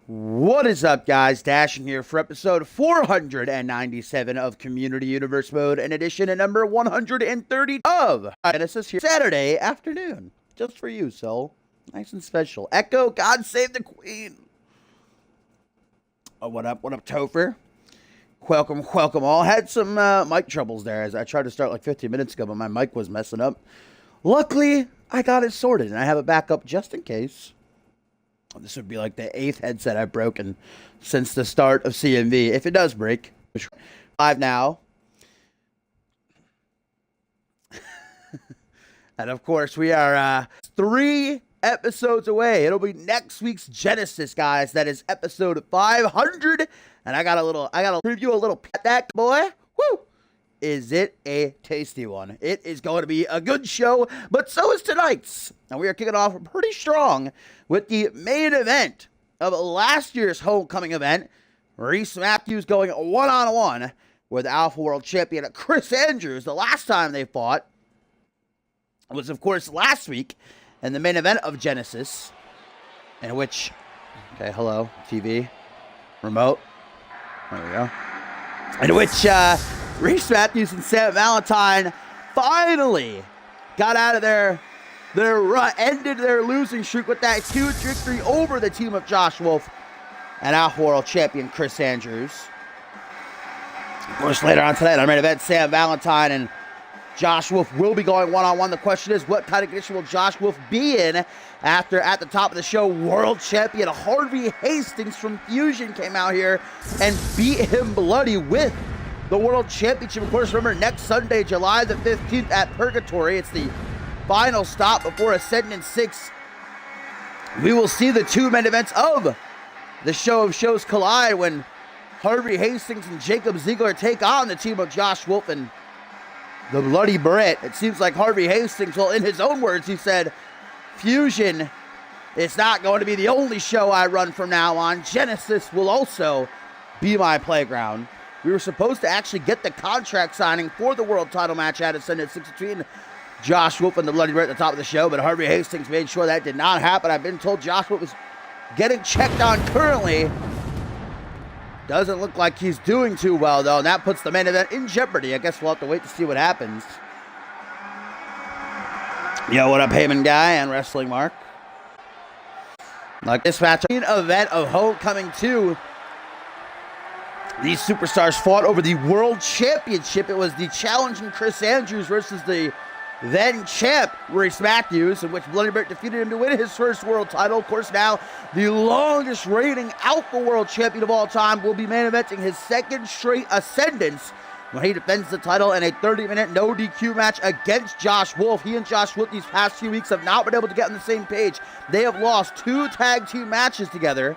What is up, guys? Dashing here for episode 497 of Community Universe Mode, and edition number 130 of Genesis here Saturday afternoon. Just for you, Soul. Nice and special. Echo, God save the Queen. Oh, what up, Topher? Welcome all. Had some mic troubles there as I tried to start like 15 minutes ago, but my mic was messing up. Luckily, I got it sorted, and I have a backup just in case. This would be like the 8th headset I've broken since the start of CMV. If it does break. Live now. And of course, we are 3 episodes away. It'll be next week's Genesis, guys. That is episode 500. And I gotta preview a little pet that boy. Woo! Is it a tasty one? It is going to be a good show, but so is tonight's. And we are kicking off pretty strong with the main event of last year's homecoming event. Reese Matthews going one-on-one with Alpha World Champion Chris Andrews. The last time they fought was, of course, last week in the main event of Genesis, in which, okay, hello, TV, remote, there we go, in which, Reese Matthews and Sam Valentine finally got out of their rut, ended their losing streak with that huge victory over the team of Josh Wolf and Alpha World Champion Chris Andrews. Of course, later on tonight, our main event, Sam Valentine and Josh Wolf will be going one-on-one. The question is, what kind of condition will Josh Wolf be in after, at the top of the show, World Champion Harvey Hastings from Fusion came out here and beat him bloody with the World Championship. Of course, remember, next Sunday, July the 15th at Purgatory. It's the final stop before Ascendant 6. We will see the 2 main events of the show of shows collide when Harvey Hastings and Jacob Ziegler take on the team of Josh Wolf and the Bloody Brit. It seems like Harvey Hastings, well, in his own words, he said, Fusion is not going to be the only show I run from now on. Genesis will also be my playground. We were supposed to actually get the contract signing for the world title match at Ascendant 6 between Josh Wolf and the Bloody Brit at the top of the show, but Harvey Hastings made sure that did not happen. I've been told Josh Wolf is getting checked on currently. Doesn't look like he's doing too well, though, and that puts the main event in jeopardy. I guess we'll have to wait to see what happens. Yo, what up, Heyman Guy and Wrestling Mark? Like this match, main event of Homecoming 2. These superstars fought over the World Championship. It was the challenging Chris Andrews versus the then champ Reese Matthews, in which Bloody Brit defeated him to win his first world title. Of course, now the longest reigning Alpha World Champion of all time will be main eventing his second straight Ascendance when he defends the title in a 30-minute no DQ match against Josh Wolf. He and Josh Wolf these past few weeks have not been able to get on the same page. They have lost 2 tag team matches together.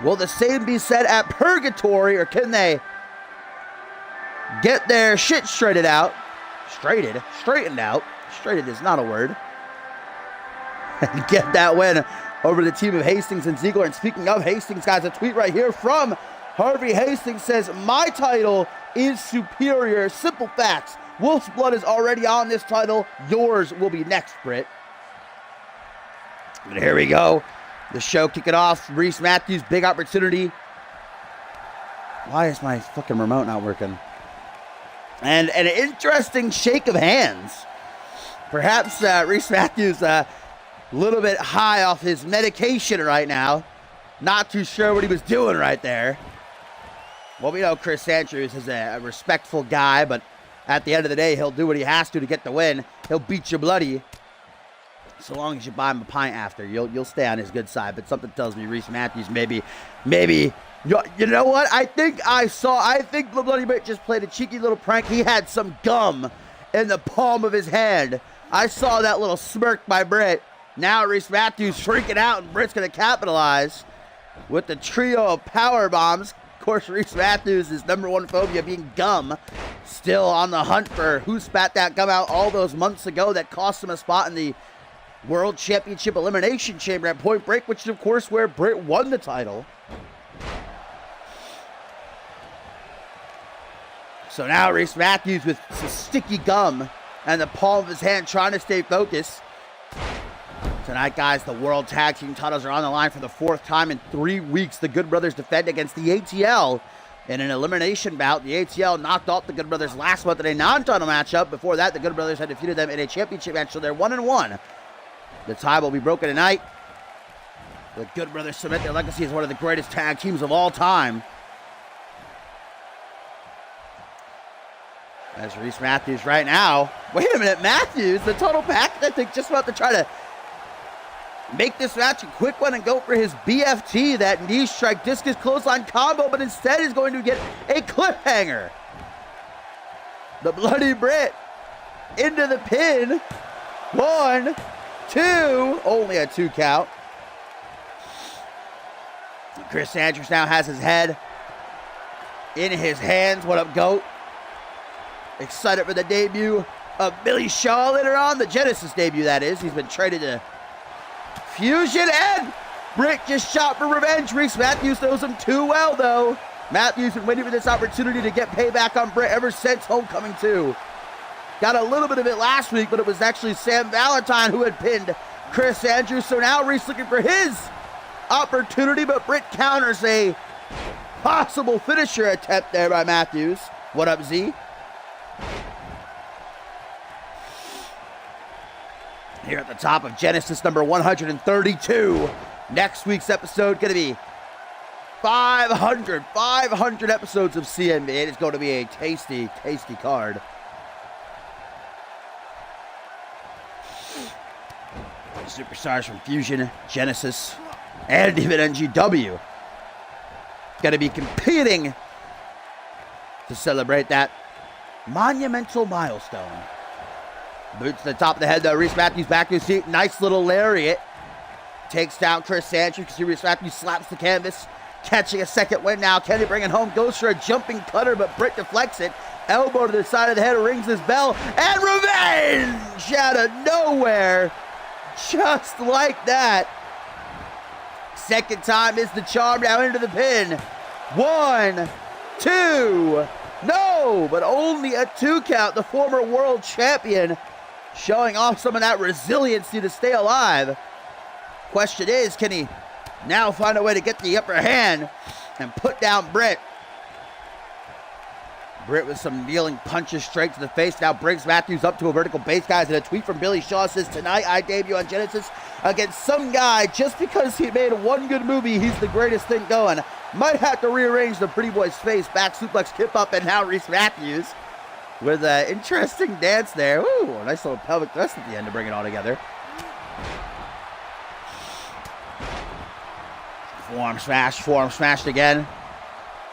Will the same be said at Purgatory, or can they get their shit straightened out? Straightened out. Straightened is not a word. And get that win over the team of Hastings and Ziegler. And speaking of Hastings, guys, a tweet right here from Harvey Hastings says, "My title is superior. Simple facts. Wolf's blood is already on this title. Yours will be next, Britt." And here we go. The show kicking off. Reese Matthews, big opportunity. Why is my fucking remote not working? And an interesting shake of hands. Perhaps Reese Matthews a little bit high off his medication right now. Not too sure what he was doing right there. Well, we know Chris Andrews is a respectful guy, but at the end of the day, he'll do what he has to get the win. He'll beat you bloody. So long as you buy him a pint after, you'll stay on his good side. But something tells me Reese Matthews maybe, you know what? I think the Bloody Brit just played a cheeky little prank. He had some gum in the palm of his hand. I saw that little smirk by Britt. Now Reese Matthews freaking out, and Britt's going to capitalize with the trio of power bombs. Of course, Reese Matthews' his #1 phobia being gum. Still on the hunt for who spat that gum out all those months ago that cost him a spot in the World Championship Elimination Chamber at Point Break, which is, of course, where Britt won the title. So now Reese Matthews with some sticky gum and the palm of his hand trying to stay focused. Tonight, guys, the World Tag Team titles are on the line for the 4th time in 3 weeks. The Good Brothers defend against the ATL in an elimination bout. The ATL knocked off the Good Brothers last month in a non-title matchup. Before that, the Good Brothers had defeated them in a championship match, so they're 1-1. The tie will be broken tonight. The Good Brothers cement their legacy as one of the greatest tag teams of all time. As Reese Matthews right now. Wait a minute, Matthews, the total package, I think, just about to try to make this match a quick one and go for his BFT, that knee strike discus clothesline combo, but instead is going to get a cliffhanger. The Bloody Brit into the pin. 1, 2, only a 2 count. Chris Andrews now has his head in his hands. What up, GOAT? Excited for the debut of Billy Shaw later on. The Genesis debut, that is. He's been traded to Fusion, and Britt just shot for revenge. Reese Matthews knows him too well, though. Matthews been waiting for this opportunity to get payback on Britt ever since Homecoming 2. Got a little bit of it last week, but it was actually Sam Valentine who had pinned Chris Andrews. So now Reese looking for his opportunity, but Britt counters a possible finisher attempt there by Matthews. What up, Z? Here at the top of Genesis number 132. Next week's episode going to be 500 episodes of CMV. It is going to be a tasty, tasty card. Superstars from Fusion, Genesis, and even NGW going to be competing to celebrate that monumental milestone. Boots to the top of the head, though. Reese Matthews back to his seat. Nice little lariat. Takes down Chris Andrews. You can see Reese Matthews slaps the canvas. Catching a second win now. Can he bring it home? Goes for a jumping cutter, but Britt deflects it. Elbow to the side of the head. Rings his bell. And revenge out of nowhere. Just like that. Second time is the charm, now into the pin. 1, 2. No, but only a 2 count. The former world champion showing off some of that resiliency to stay alive. Question is, can he now find a way to get the upper hand and put down Britt? Britt with some kneeling punches straight to the face now brings Matthews up to a vertical base, guys. And a tweet from Billy Shaw says, tonight I debut on Genesis against some guy just because he made one good movie, he's the greatest thing going. Might have to rearrange the pretty boy's face. Back suplex, kip up, and now Reese Matthews with an interesting dance there. Ooh, a nice little pelvic thrust at the end to bring it all together. Forearm smashed again.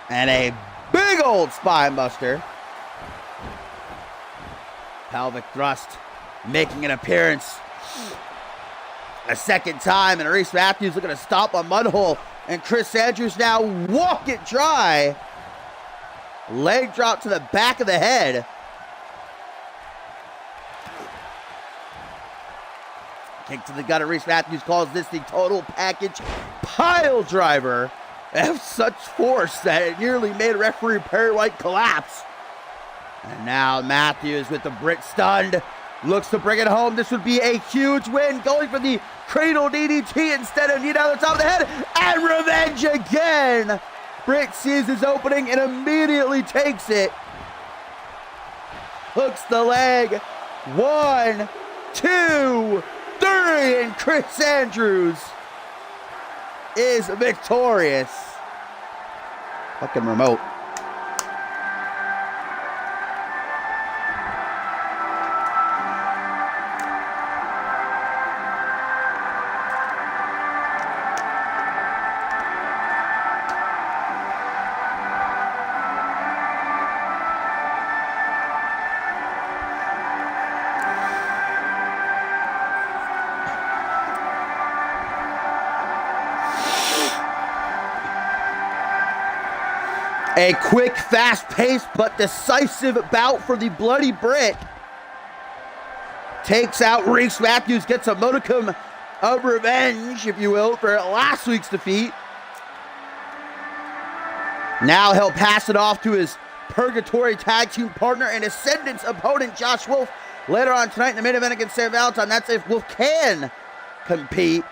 And a big old spine buster. Pelvic thrust making an appearance a second time. And Reese Matthews looking to stop a mud hole. And Chris Andrews now walk it dry. Leg drop to the back of the head. Kick to the gut of Reese Matthews calls this the total package pile driver of such force that it nearly made referee Perry White collapse. And now Matthews with the Brit stunned. Looks to bring it home. This would be a huge win. Going for the cradle DDT instead of knee down the top of the head. And revenge again. Britt sees his opening and immediately takes it. Hooks the leg. 1, 2, 3. And Chris Andrews is victorious. Fucking remote. A quick, fast-paced, but decisive bout for the Bloody Brit. Takes out Reese Matthews, gets a modicum of revenge, if you will, for last week's defeat. Now he'll pass it off to his Purgatory Tag Team partner and Ascendant's opponent, Josh Wolf, later on tonight in the main event against Sam Valentine. That's if Wolf can compete.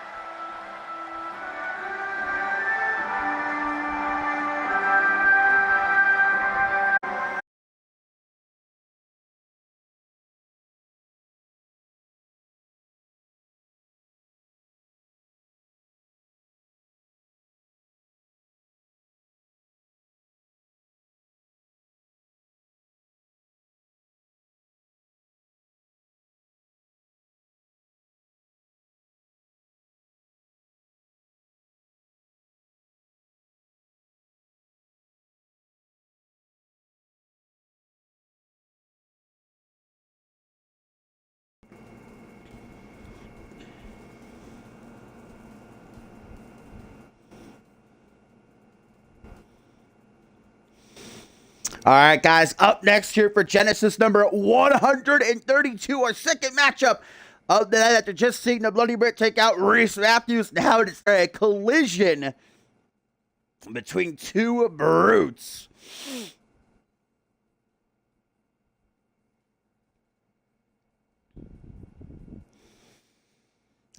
All right, guys, up next here for Genesis number 132, our second matchup of the night after just seeing the Bloody Brit take out Reese Matthews. Now it's a collision between two brutes.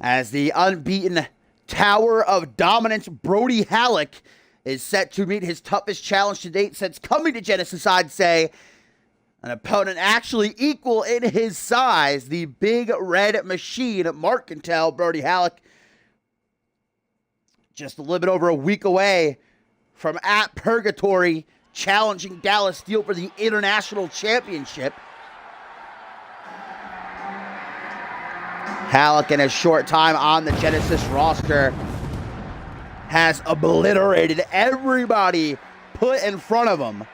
As the unbeaten Tower of Dominance, Brody Halleck, is set to meet his toughest challenge to date since coming to Genesis, I'd say. An opponent actually equal in his size, the big red machine, Mark Cantel, Brody Halleck. Just a little bit over a week away from at Purgatory, challenging Dallas Steele for the International Championship. Halleck, in a short time on the Genesis roster, has obliterated everybody put in front of him.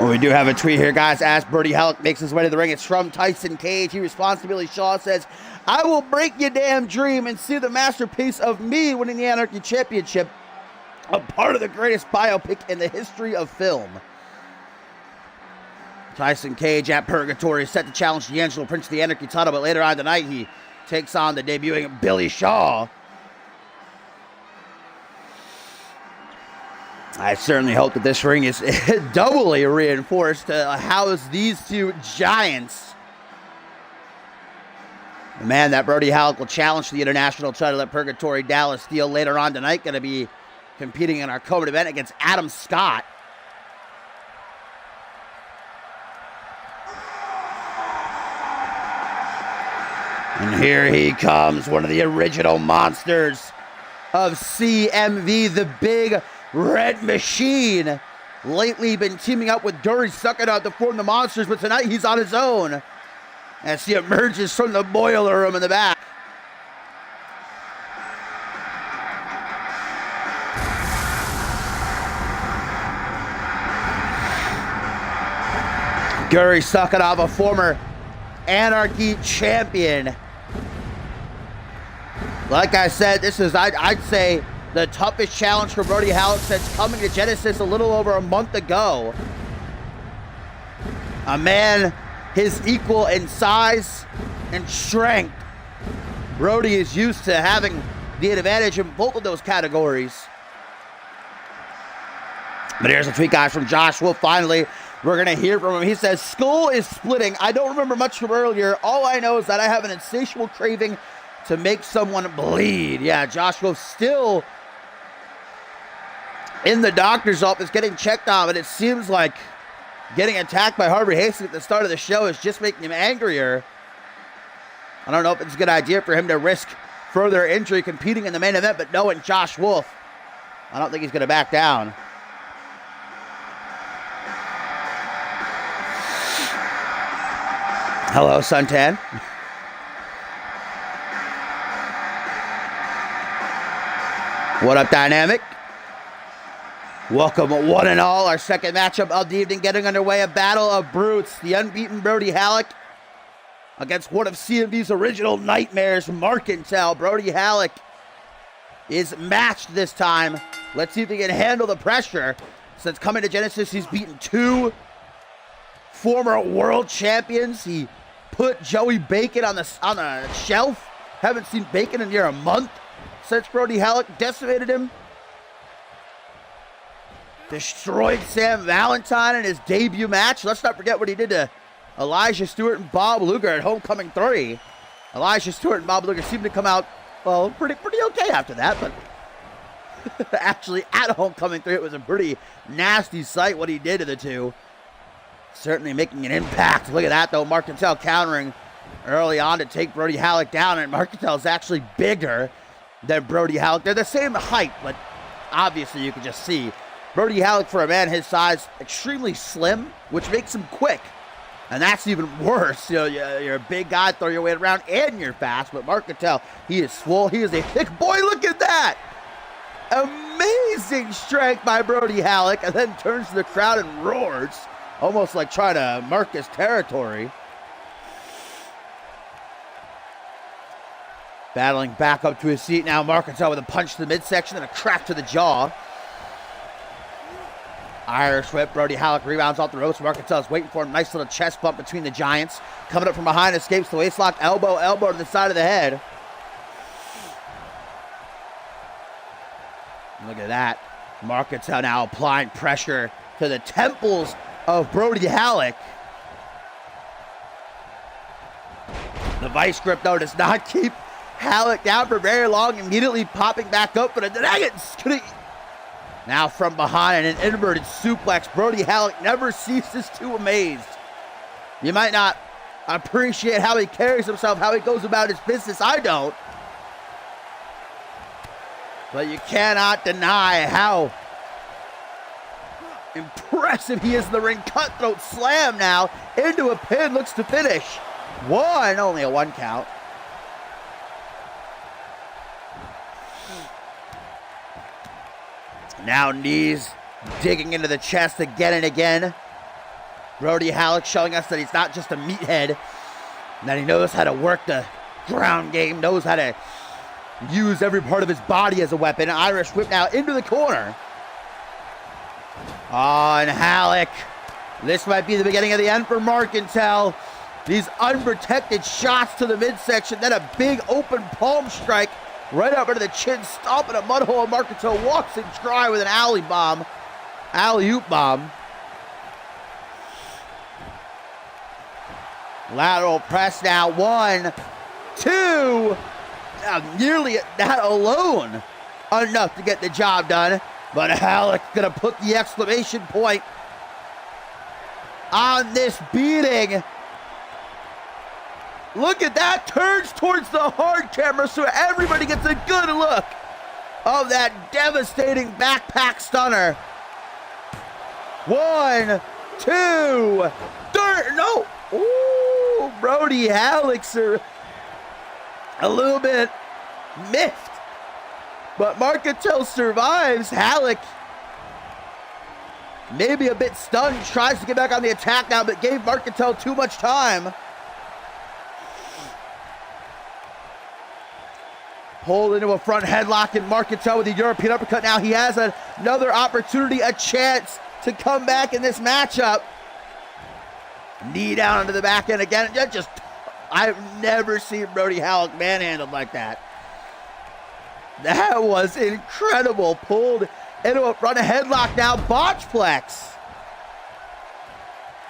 We do have a tweet here, guys. As Brody Halleck makes his way to the ring, it's from Tyson Cage. He responds to Billy Shaw, says, "I will break your damn dream and see the masterpiece of me winning the Anarchy Championship, a part of the greatest biopic in the history of film." Tyson Cage at Purgatory is set to challenge D'Angelo Prince to the Anarchy title, but later on tonight he takes on the debuting Billy Shaw. I certainly hope that this ring is doubly reinforced to house these two giants. The man that Brody Halleck will challenge the international title at Purgatory, Dallas Steele, later on tonight, going to be competing in our co-main event against Adam Scott. And here he comes, one of the original monsters of CMV, the big red machine. Lately been teaming up with Dury Sucking Out to form the Monsters, but tonight he's on his own as he emerges from the boiler room in the back. Dury Sucking Out, a former Anarchy champion. Like I said, this is, I'd say, the toughest challenge for Brody Halleck since coming to Genesis a little over a month ago. A man his equal in size and strength. Brody is used to having the advantage in both of those categories. But here's a tweet, guys, from Josh Wolf. Finally, we're going to hear from him. He says, "Skull is splitting. I don't remember much from earlier. All I know is that I have an insatiable craving to make someone bleed." Yeah, Josh Wolf still in the doctor's office getting checked on, but it seems like getting attacked by Harvey Hastings at the start of the show is just making him angrier. I don't know if it's a good idea for him to risk further injury competing in the main event, but knowing Josh Wolf, I don't think he's going to back down. Hello, Suntan. What up, Dynamic? Welcome, one and all. Our second matchup of the evening getting underway. A battle of brutes. The unbeaten Brody Halleck against one of CMV's original nightmares, Mark Cantel. Brody Halleck is matched this time. Let's see if he can handle the pressure. Since coming to Genesis, he's beaten two former world champions. He put Joey Bacon on the shelf. Haven't seen Bacon in near a month since Brody Halleck decimated him. Destroyed Sam Valentine in his debut match. Let's not forget what he did to Elijah Stewart and Bob Luger at Homecoming 3. Elijah Stewart and Bob Luger seem to come out, well, pretty okay after that, but actually at Homecoming 3, it was a pretty nasty sight what he did to the two. Certainly making an impact. Look at that, though. Mark Cantell countering early on to take Brody Halleck down, and Mark Cantell is actually bigger than Brody Halleck. They're the same height, but obviously you can just see Brody Halleck, for a man his size, extremely slim, which makes him quick. And that's even worse. You know, you're a big guy, throw your weight around, and you're fast. But Mark Cantell, he is swole. He is a thick boy. Look at that. Amazing strength by Brody Halleck, and then turns to the crowd and roars, almost like trying to mark his territory. Battling back up to his seat now. Mark Cantell with a punch to the midsection and a crack to the jaw. Irish whip. Brody Halleck rebounds off the ropes. Mark Cantell is waiting for him. Nice little chest bump between the giants. Coming up from behind, escapes the waistlock. Elbow to the side of the head. Look at that. Mark Cantell now applying pressure to the temples of Brody Halleck. The vice grip, though, does not keep Halleck down for very long. Immediately popping back up for the Dragons. Now from behind, an inverted suplex. Brody Halleck never ceases to amaze. You might not appreciate how he carries himself, how he goes about his business. I don't. But you cannot deny how impressive he is in the ring. Cutthroat slam now into a pin. Looks to finish. Only a 1 count. Now knees digging into the chest again and again. Brody Halleck showing us that he's not just a meathead, that he knows how to work the ground game, knows how to use every part of his body as a weapon. Irish whip now into the corner. And Halleck. This might be the beginning of the end for Mark Cantell. These unprotected shots to the midsection, then a big open palm strike right up into the chin, stomping a mud hole. Mark Cantell walks it dry with an alley-oop bomb. Lateral press now. 1, 2. Nearly that alone enough to get the job done. But Halleck gonna put the exclamation point on this beating. Look at that, turns towards the hard camera so everybody gets a good look of that devastating backpack stunner. 1, 2, 3, no. Ooh, Brody Halleck's a little bit miffed. But Mark Cantell survives. Halleck, maybe a bit stunned, tries to get back on the attack now, but gave Mark Cantell too much time. Pulled into a front headlock, and Mark Cantell with the European uppercut. Now he has another opportunity, a chance to come back in this matchup. Knee down into the back end again. I've never seen Brody Halleck manhandled like that. That was incredible. Pulled into a front headlock now. Botchplex.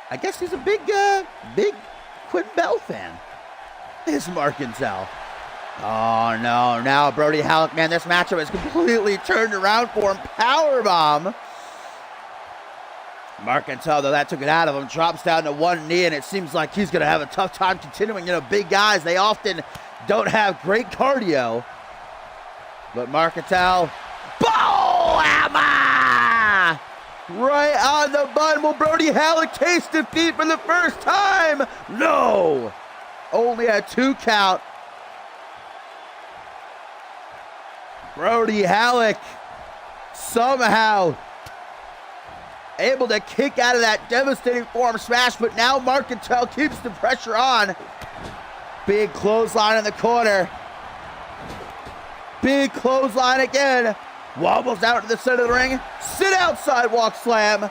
I guess he's a big Quentin Bell fan. Is Mark Cantell. Oh, no. Now Brody Halleck, man, this matchup is completely turned around for him. Powerbomb. Mark Cantell, though, that took it out of him. Drops down to one knee, and it seems like he's going to have a tough time continuing. You know, big guys, they often don't have great cardio. But Mark Cantell, Hammer! Right on the button. Will Brody Halleck taste defeat for the first time? No. Only a 2 count. Brody Halleck somehow able to kick out of that devastating forearm smash, but now Mark Cantell keeps the pressure on. Big clothesline in the corner. Big clothesline again. Wobbles out to the center of the ring. Sit out sidewalk slam.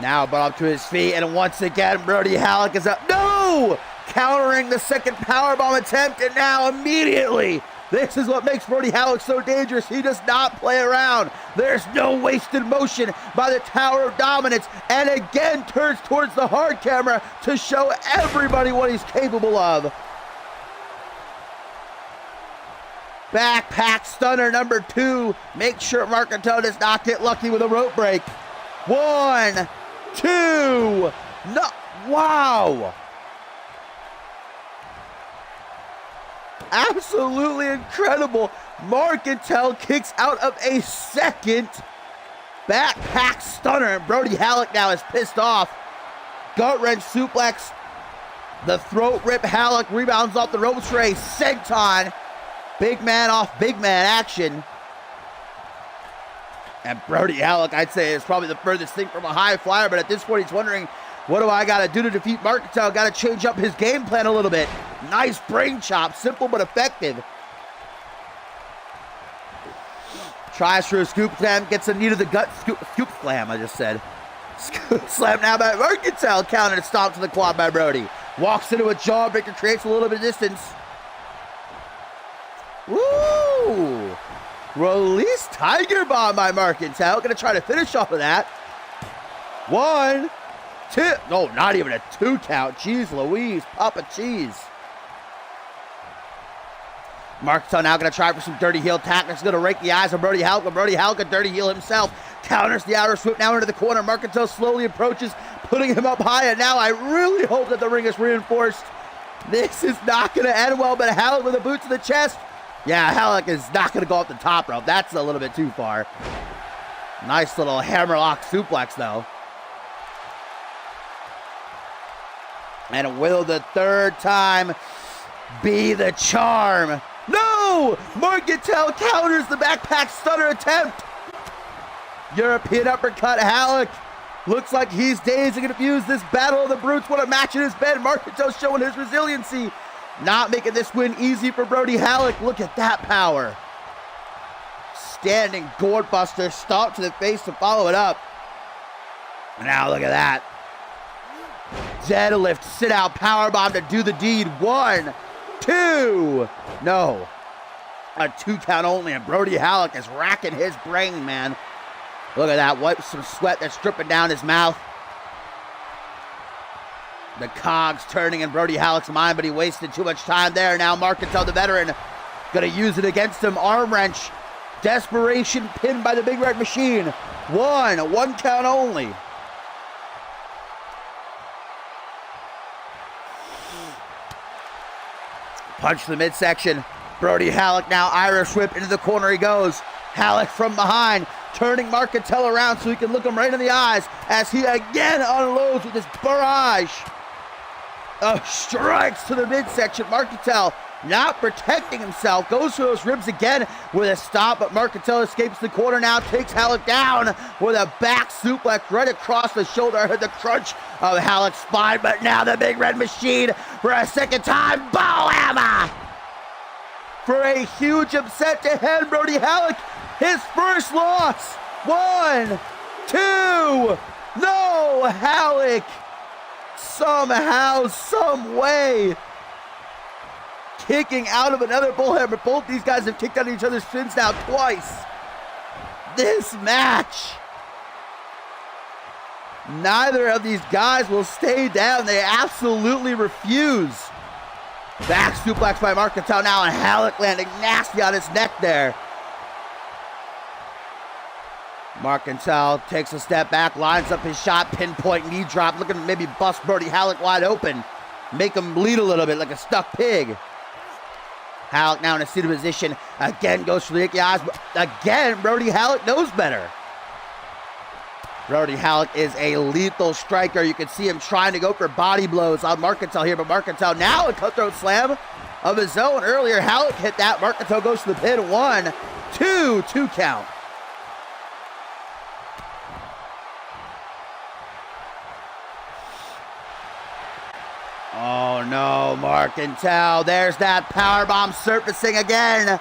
Now brought up to his feet, and once again Brody Halleck is up. No! Countering the second powerbomb attempt, and now immediately This is what makes Brody Halleck so dangerous. He does not play around. There's no wasted motion by the Tower of Dominance, and again turns towards the hard camera to show everybody what he's capable of. Backpack stunner number 2. Make sure Marcantel does not get lucky with a rope break. 1, 2. No. Wow. Absolutely incredible. Marcantel kicks out of a second backpack stunner, and Brody Halleck now is pissed off. Gut wrench suplex. The throat rip. Halleck rebounds off the ropes for a senton. Big man off big man action. And Brody Halleck, I'd say, is probably the furthest thing from a high flyer, but at this point he's wondering, what do I got to do to defeat Marcantel? Got to change up his game plan a little bit. Nice brain chop, simple but effective. Tries for a scoop slam, gets a knee to the gut. Scoop slam, I just said. Scoop slam now by Marcantel. Counter to stomp to the quad by Brody. Walks into a jawbreaker, creates a little bit of distance. Woo! Release Tiger Bomb by Marcantel. Gonna try to finish off of that. 1, 2. No, not even a 2 count. Jeez Louise, Papa Cheese. Marcantel now gonna try for some dirty heel tactics. Gonna rake the eyes of Brody Halleck. But Brody Halleck, a dirty heel himself, counters the outer swoop now into the corner. Marcantel slowly approaches, putting him up high. And now I really hope that the ring is reinforced. This is not gonna end well, but Halleck with a boot to the chest. Yeah, Halleck is not going to go up the top rope. That's a little bit too far. Nice little hammerlock suplex, though. And will the third time be the charm? No! Marcantel counters the backpack stunner attempt. European uppercut. Halleck looks like he's dazed and confused. This battle of the brutes. What a match it has been. Marcantel showing his resiliency. Not making this win easy for Brody Halleck. Look at that power. Standing gourd buster, stomp to the face to follow it up. Now look at that. Deadlift, sit out, powerbomb to do the deed. 1, 2. No. A 2 count only, and Brody Halleck is racking his brain, man. Look at that. Wipes some sweat that's dripping down his mouth. The cogs turning in Brody Halleck's mind, but he wasted too much time there. Now Marcantel, the veteran, gonna use it against him. Arm wrench. Desperation pinned by the Big Red Machine. 1 count only. Punch to the midsection. Brody Halleck now Irish whip into the corner he goes. Halleck from behind, turning Marcantel around so he can look him right in the eyes as he again unloads with this barrage of strikes to the midsection. Marcantel not protecting himself, goes for those ribs again with a stop, but Marcantel escapes the corner now, takes Halleck down with a back suplex right across the shoulder. The crunch of Halleck's spine, but now the Big Red Machine for a second time. Bow-hammer! For a huge upset to head Brody Halleck, his first loss. 1, 2. No, Halleck somehow, some way, kicking out of another bullhammer. Both these guys have kicked out of each other's shins now twice. This match, neither of these guys will stay down. They absolutely refuse. Back suplex by Marcantel now, and Halleck landing nasty on his neck there. Marcantel takes a step back, lines up his shot, pinpoint knee drop, looking to maybe bust Brody Halleck wide open. Make him bleed a little bit like a stuck pig. Halleck now in a seated position, again goes for the icky eyes, but again, Brody Halleck knows better. Brody Halleck is a lethal striker. You can see him trying to go for body blows on Marcantel here, but Marcantel now a cutthroat slam of his own. Earlier, Halleck hit that. Marcantel goes to the pin. 1, 2, 2 count. Oh no, Marcantel. There's that powerbomb surfacing again.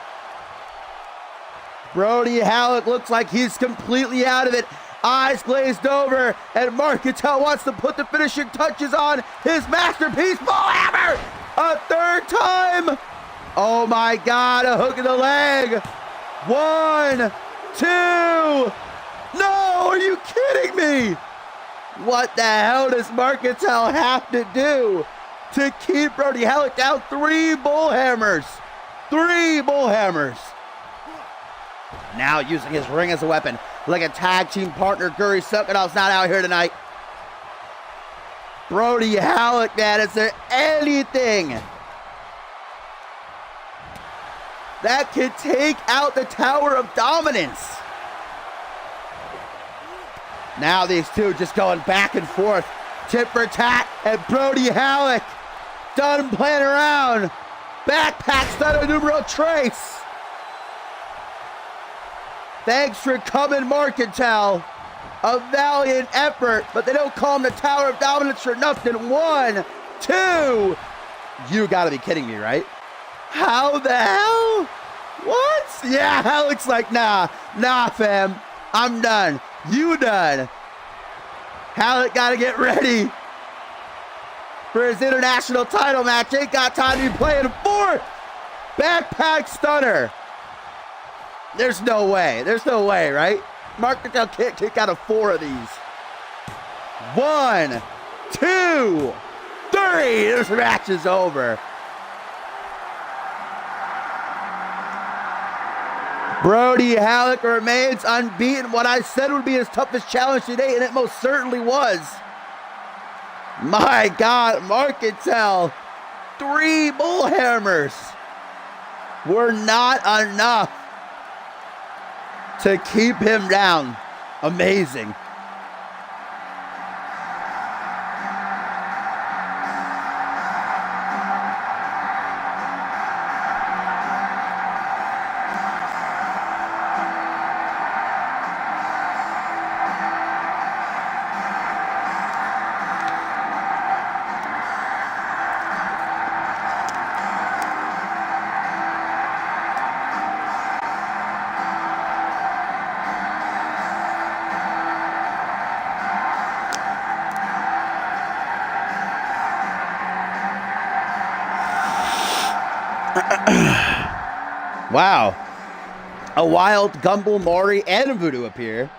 Brody Halleck looks like he's completely out of it. Eyes glazed over, and Marcantel wants to put the finishing touches on his masterpiece. Bullhammer! A third time! Oh my God, a hook in the leg. 1, 2. No, are you kidding me? What the hell does Marcantel have to do to keep Brody Halleck down? 3 bull hammers. 3 bull hammers. Now using his ring as a weapon. Like a tag team partner, Guri Sokonov's not out here tonight. Brody Halleck, man, is there anything that can take out the Tower of Dominance? Now these two just going back and forth. Tit for tat, and Brody Halleck done playing around. Backpack stunner numero trace. Thanks for coming, Marcantel. A valiant effort, but they don't call him the Tower of Dominance for nothing. 1, 2. You gotta be kidding me, right? How the hell? What? Yeah, Halleck's like, nah, fam. I'm done. You done. Halleck gotta get ready for his international title match. Ain't got time to be playing 4th. Backpack stunner. There's no way. There's no way, right? Marcantel can't kick out of 4 of these. 1, 2, 3. This match is over. Brody Halleck remains unbeaten. What I said would be his toughest challenge today, and it most certainly was. My God, Marcantel. 3 bull hammers were not enough to keep him down. Amazing. Wow. A wild Gumbel, Maury, and Voodoo appear.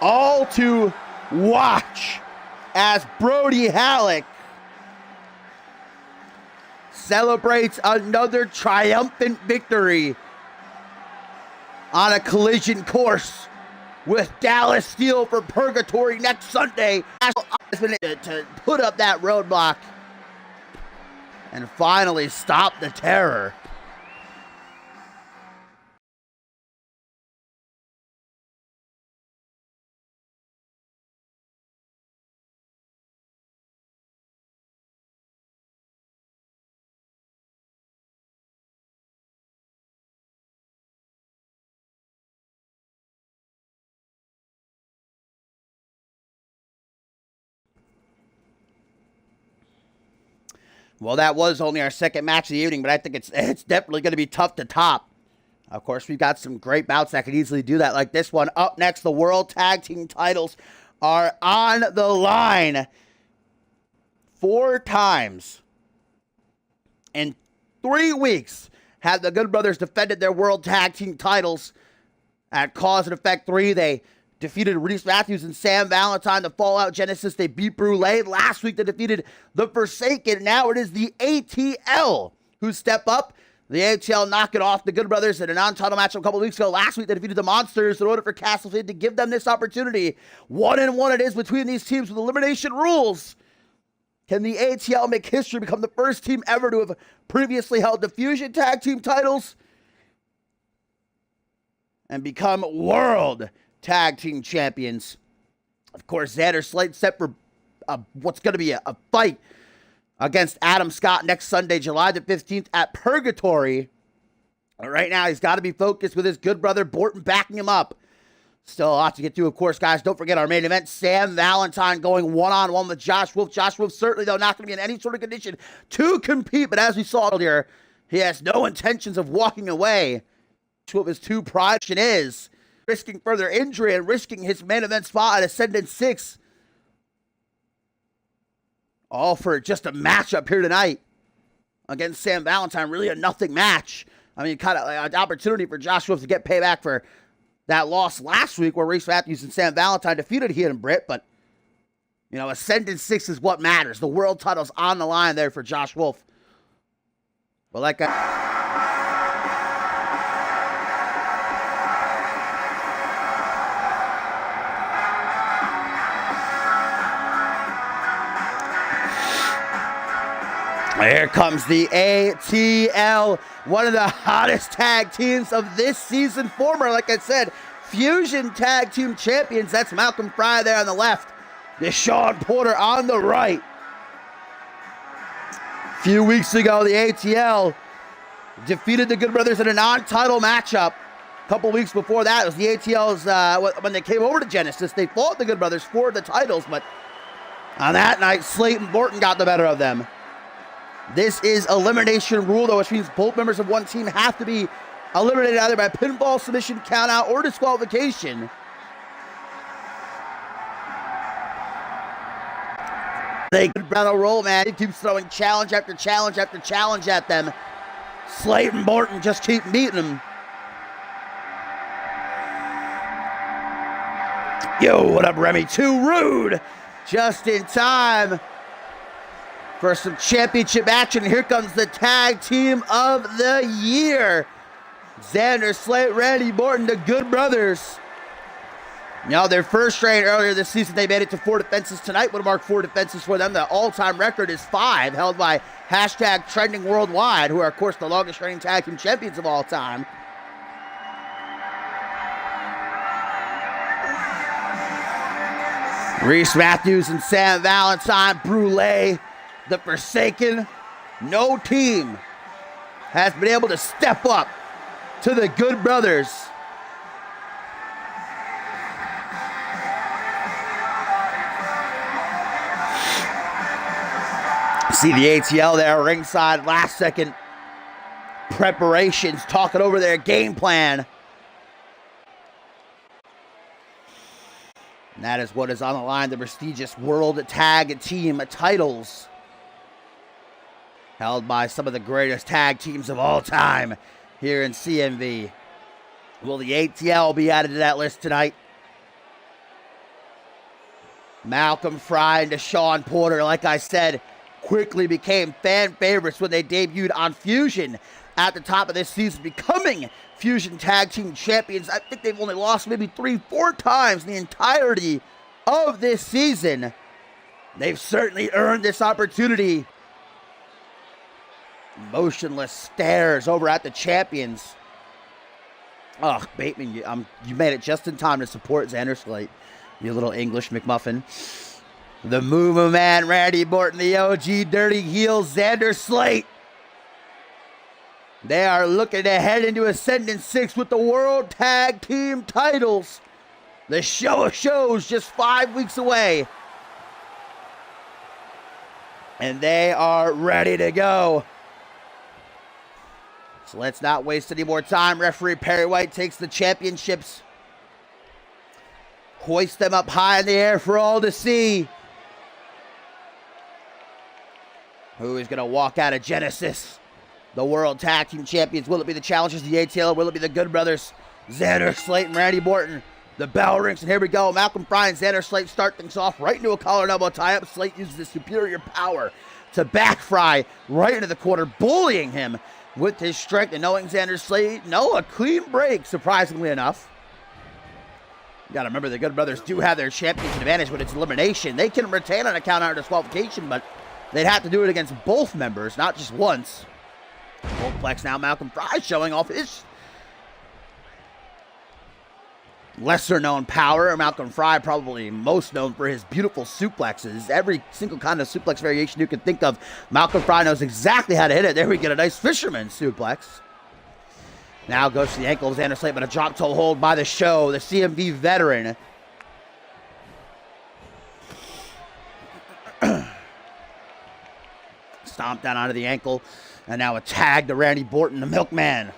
All to watch as Brody Halleck celebrates another triumphant victory on a collision course with Dallas Steel for Purgatory next Sunday. To put up that roadblock and finally stop the terror. Well, that was only our second match of the evening, but I think it's definitely going to be tough to top. Of course, we've got some great bouts that could easily do that, like this one. Up next, the World Tag Team titles are on the line 4 times. In 3 weeks, have the Good Brothers defended their World Tag Team titles. At Cause and Effect 3, they defeated Reese Matthews and Sam Valentine. The Fallout Genesis, they beat Brule. Last week, they defeated the Forsaken. Now it is the ATL who step up. The ATL knock it off the Good Brothers in a non-title match a couple weeks ago. Last week, they defeated the Monsters in order for Castlefin to give them this opportunity. 1-1 it is between these teams with elimination rules. Can the ATL make history, become the first team ever to have previously held the Fusion Tag Team titles and become World Tag Team Champions? Of course, Xander Slate set for what's going to be a fight against Adam Scott next Sunday, July the 15th at Purgatory. Right now, he's got to be focused with his good brother Borton backing him up. Still a lot to get to, of course, guys. Don't forget our main event, Sam Valentine going one-on-one with Josh Wolf. Josh Wolf certainly, though, not going to be in any sort of condition to compete, but as we saw earlier, he has no intentions of walking away. Wolf is too prideful is risking further injury and risking his main event spot at Ascendant 6. All for just a matchup here tonight. against Sam Valentine, really a nothing match. I mean, kind of an opportunity for Josh Wolf to get payback for that loss last week where Reese Matthews and Sam Valentine defeated Heat and Britt, but, you know, Ascendant 6 is what matters. The world title's on the line there for Josh Wolf. But like here comes the ATL, one of the hottest tag teams of this season. Former, like I said, Fusion Tag Team Champions. That's Malcolm Fry there on the left. Deshaun Porter on the right. A few weeks ago, the ATL defeated the Good Brothers in a non-title matchup. A couple weeks before that, it was the ATL's, when they came over to Genesis, they fought the Good Brothers for the titles, but on that night, Slate and Borton got the better of them. This is elimination rule, though, which means both members of one team have to be eliminated either by pinfall, submission, countout, or disqualification. They can battle roll, man. He keeps throwing challenge after challenge after challenge at them. Slate and Borton just keep beating him. Yo, what up, Remy? Too rude. Just in time for some championship action. Here comes the tag team of the year. Xander Slate, Randy Borton, the Good Brothers. You know, their first reign earlier this season, they made it to 4 defenses. Tonight would mark 4 defenses for them. The all-time record is 5, held by hashtag Trending Worldwide, who are, of course, the longest reigning tag team champions of all time. Reese Matthews and Sam Valentine, Brule, the Forsaken. No team has been able to step up to the Good Brothers. See the ATL there ringside, last second preparations, talking over their game plan. And that is what is on the line, the prestigious World Tag Team titles, held by some of the greatest tag teams of all time here in CMV. Will the ATL be added to that list tonight? Malcolm Fry and Deshaun Porter, like I said, quickly became fan favorites when they debuted on Fusion at the top of this season, becoming Fusion Tag Team Champions. I think they've only lost maybe 3-4 times in the entirety of this season. They've certainly earned this opportunity. Motionless stares over at the champions. Oh, Bateman, you made it just in time to support Xander Slate, you little English McMuffin. The Moo Man, Randy Borton, the OG Dirty Heel, Xander Slate. They are looking to head into Ascendant 6 with the World Tag Team titles. The show of shows just 5 weeks away. And they are ready to go. So let's not waste any more time. Referee Perry White takes the championships, hoists them up high in the air for all to see. Who is going to walk out of Genesis? The World Tag Team Champions. Will it be the Challengers, the ATL, or will it be the Good Brothers? Xander Slate and Randy Borton. The bell rings, and here we go. Malcolm Fry and Xander Slate start things off right into a collar and elbow tie-up. Slate uses his superior power to back Fry right into the corner, bullying him with his strength, and knowing Xander Slate, a clean break, surprisingly enough. You gotta remember, the Good Brothers do have their championship advantage when it's elimination. They can retain on a count-out or disqualification, but they'd have to do it against both members, not just once. Goldplex now, Malcolm Fry showing off his lesser-known power. Malcolm Fry probably most known for his beautiful suplexes. Every single kind of suplex variation you can think of, Malcolm Fry knows exactly how to hit it. There we get a nice fisherman suplex. Now goes to the ankle of Xander Slate, but a drop toe hold by the show, the CMV veteran. Stomp down onto the ankle, and now a tag to Randy Borton, the Milkman.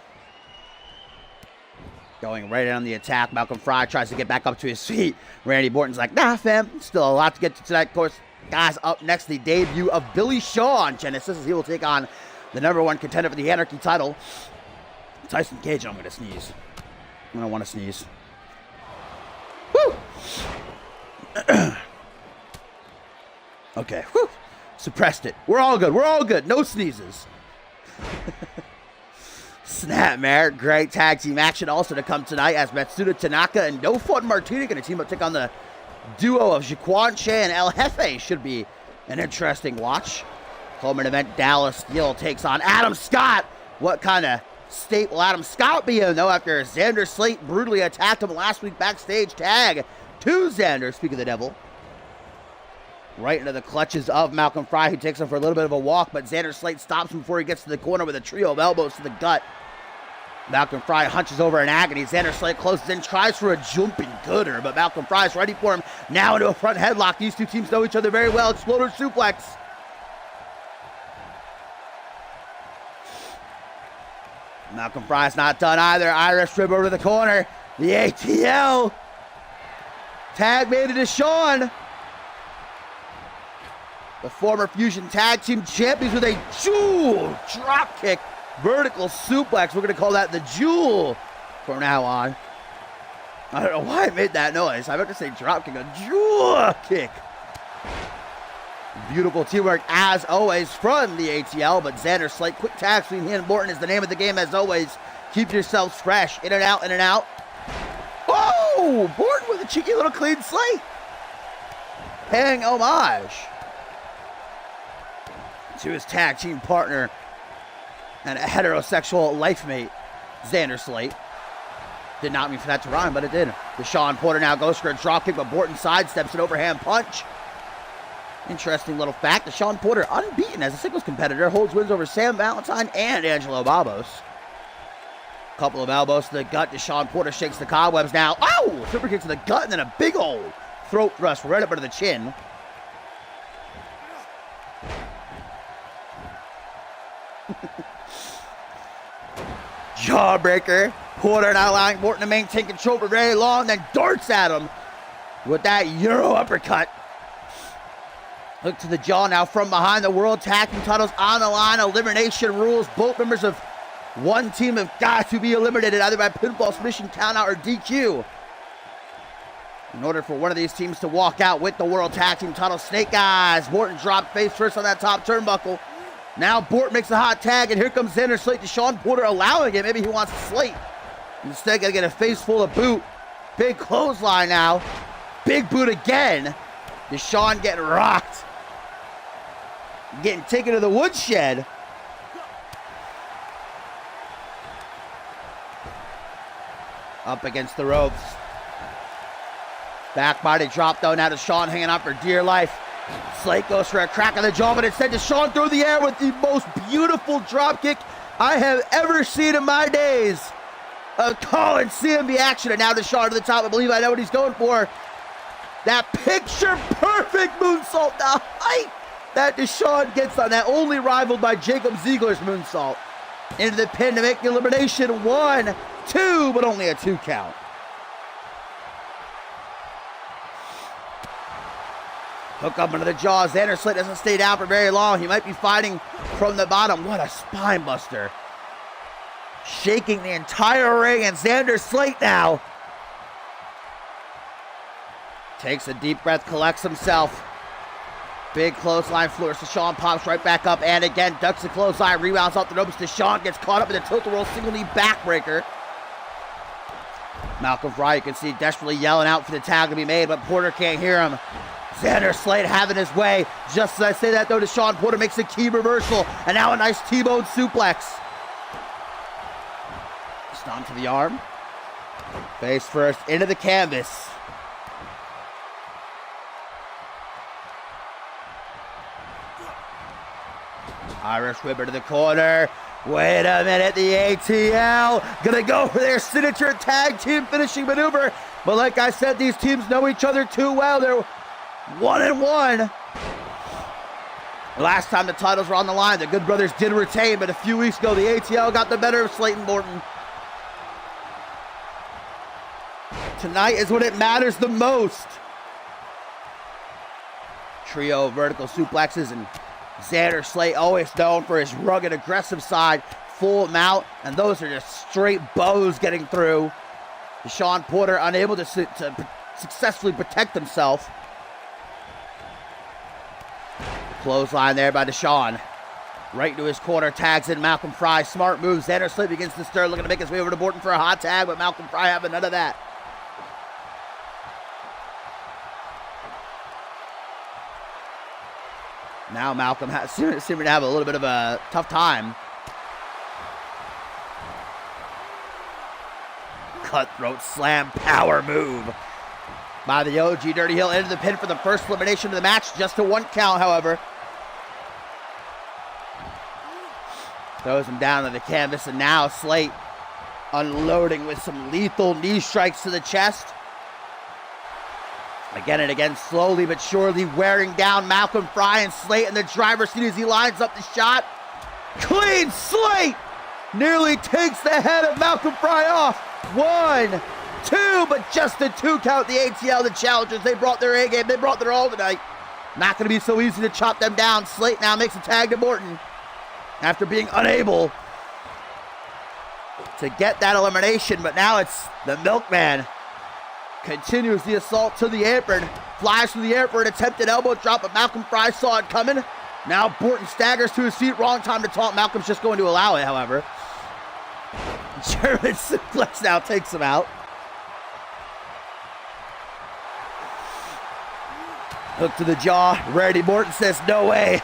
Going right in on the attack. Malcolm Fry tries to get back up to his feet. Randy Borton's like, nah, fam. Still a lot to get to tonight. Of course, guys, up next, the debut of Billy Shaw on Genesis, as he will take on the #1 contender for the Anarchy title. Tyson Cage, I'm going to sneeze. I don't want to sneeze. Woo! Okay, whew. Suppressed it. We're all good. We're all good. No sneezes. Snapmare. Great tag team action also to come tonight as Matsuda Tanaka and No Fun Martina going to team up to take on the duo of Jaquan Che and El Jefe. Should be an interesting watch. Coleman event, Dallas Steel takes on Adam Scott. What kind of state will Adam Scott be in, though, after Xander Slate brutally attacked him last week backstage? Tag to Xander, speak of the devil. Right into the clutches of Malcolm Fry, who takes him for a little bit of a walk, but Xander Slate stops him before he gets to the corner with a trio of elbows to the gut. Malcolm Fry hunches over in agony. Xander Slate closes in, tries for a jumping gooder, but Malcolm Fry is ready for him. Now into a front headlock. These two teams know each other very well. Exploder suplex. Malcolm Fry's not done either. Irish rib over the corner. The ATL. Tag made it to Sean. The former Fusion Tag Team Champions with a Jewel dropkick vertical suplex. We're going to call that the Jewel from now on. I don't know why I made that noise. I meant to say dropkick, a Jewel kick. Beautiful teamwork as always from the ATL, but Xander Slate, quick tags between he and Morton is the name of the game as always. Keep yourselves fresh. In and out, in and out. Oh, Morton with a cheeky little clean slate. Paying homage to his tag team partner and a heterosexual life mate, Xander Slate. Did not mean for that to rhyme, but it did. Deshaun Porter now goes for a dropkick, but Morton sidesteps an overhand punch. Interesting little fact, Deshaun Porter, unbeaten as a singles competitor, holds wins over Sam Valentine and Angelo Babos. Couple of elbows to the gut. Deshaun Porter shakes the cobwebs now. Oh! Super kick to the gut and then a big old throat thrust right up under the chin. Jawbreaker. Porter not allowing Morton to maintain control for very long, then darts at him with that Euro uppercut. Hook to the jaw now from behind. The World Tag Team titles on the line. Elimination rules. Both members of one team have got to be eliminated either by pinfall, submission, countout, or DQ. In order for one of these teams to walk out with the World Tag Team title, Snake Eyes. Morton dropped face first on that top turnbuckle. Now Bort makes a hot tag, and here comes Xander Slate. Deshaun Porter allowing it. Maybe he wants Slate. Instead, gotta get a face full of boot. Big clothesline now. Big boot again. Deshaun getting rocked. Getting taken to the woodshed. Up against the ropes. Back body drop though. Now Deshaun hanging on for dear life. Slate goes for a crack of the jaw, but instead Deshaun through the air with the most beautiful drop kick I have ever seen in my days of calling CMV action. And now Deshaun to the top. I believe I know what he's going for. That picture perfect moonsault. The height that Deshaun gets on that, only rivaled by Jacob Ziegler's moonsault. Into the pin to make the elimination 1, 2, but only a 2 count. Hook up into the jaw. Xander Slate doesn't stay down for very long. He might be fighting from the bottom. What a spine buster. Shaking the entire ring, and Xander Slate now takes a deep breath, collects himself. Big clothesline flourish. Deshaun pops right back up and again ducks the clothesline, rebounds off the ropes. Deshaun gets caught up in the tilt-a-whirl single knee backbreaker. Malcolm Fry, you can see, desperately yelling out for the tag to be made, but Porter can't hear him. Xander Slate having his way. Just as I say that, though, Deshaun Porter makes a key reversal, and now a nice T-bone suplex. Stomp to the arm. Face first into the canvas. Irish whipper to the corner. Wait a minute, the ATL gonna go for their signature tag team finishing maneuver. But like I said, these teams know each other too well. They're 1-1. Last time the titles were on the line, the Good Brothers did retain, but a few weeks ago, the ATL got the better of Slate and Morton. Tonight is when it matters the most. Trio of vertical suplexes, and Xander Slate, always known for his rugged, aggressive side, full mount, and those are just straight bows getting through. Deshaun Porter unable to successfully protect himself. Clothesline there by Deshaun. Right into his corner, tags in Malcolm Fry. Smart move. Xander Slate begins to stir, looking to make his way over to Borton for a hot tag, but Malcolm Fry having none of that. Now Malcolm seeming to have a little bit of a tough time. Cutthroat slam power move by the OG Dirty Hill into the pin for the first elimination of the match. Just a 1 count, however. Throws him down to the canvas, and now Slate unloading with some lethal knee strikes to the chest. Again and again, slowly but surely wearing down Malcolm Fry, and Slate in the driver's seat as he lines up the shot. Clean Slate nearly takes the head of Malcolm Fry off. 1, 2, but just a 2 count. The ATL, the challengers, they brought their A game. They brought their all tonight. Not going to be so easy to chop them down. Slate now makes a tag to Morton after being unable to get that elimination, but now it's the Milkman. Continues the assault to the apron. Flies through the air for an attempted elbow drop, but Malcolm Fry saw it coming. Now Borton staggers to his feet. Wrong time to taunt. Malcolm's just going to allow it, however. German suplex now takes him out. Hook to the jaw. Randy Morton says, no way.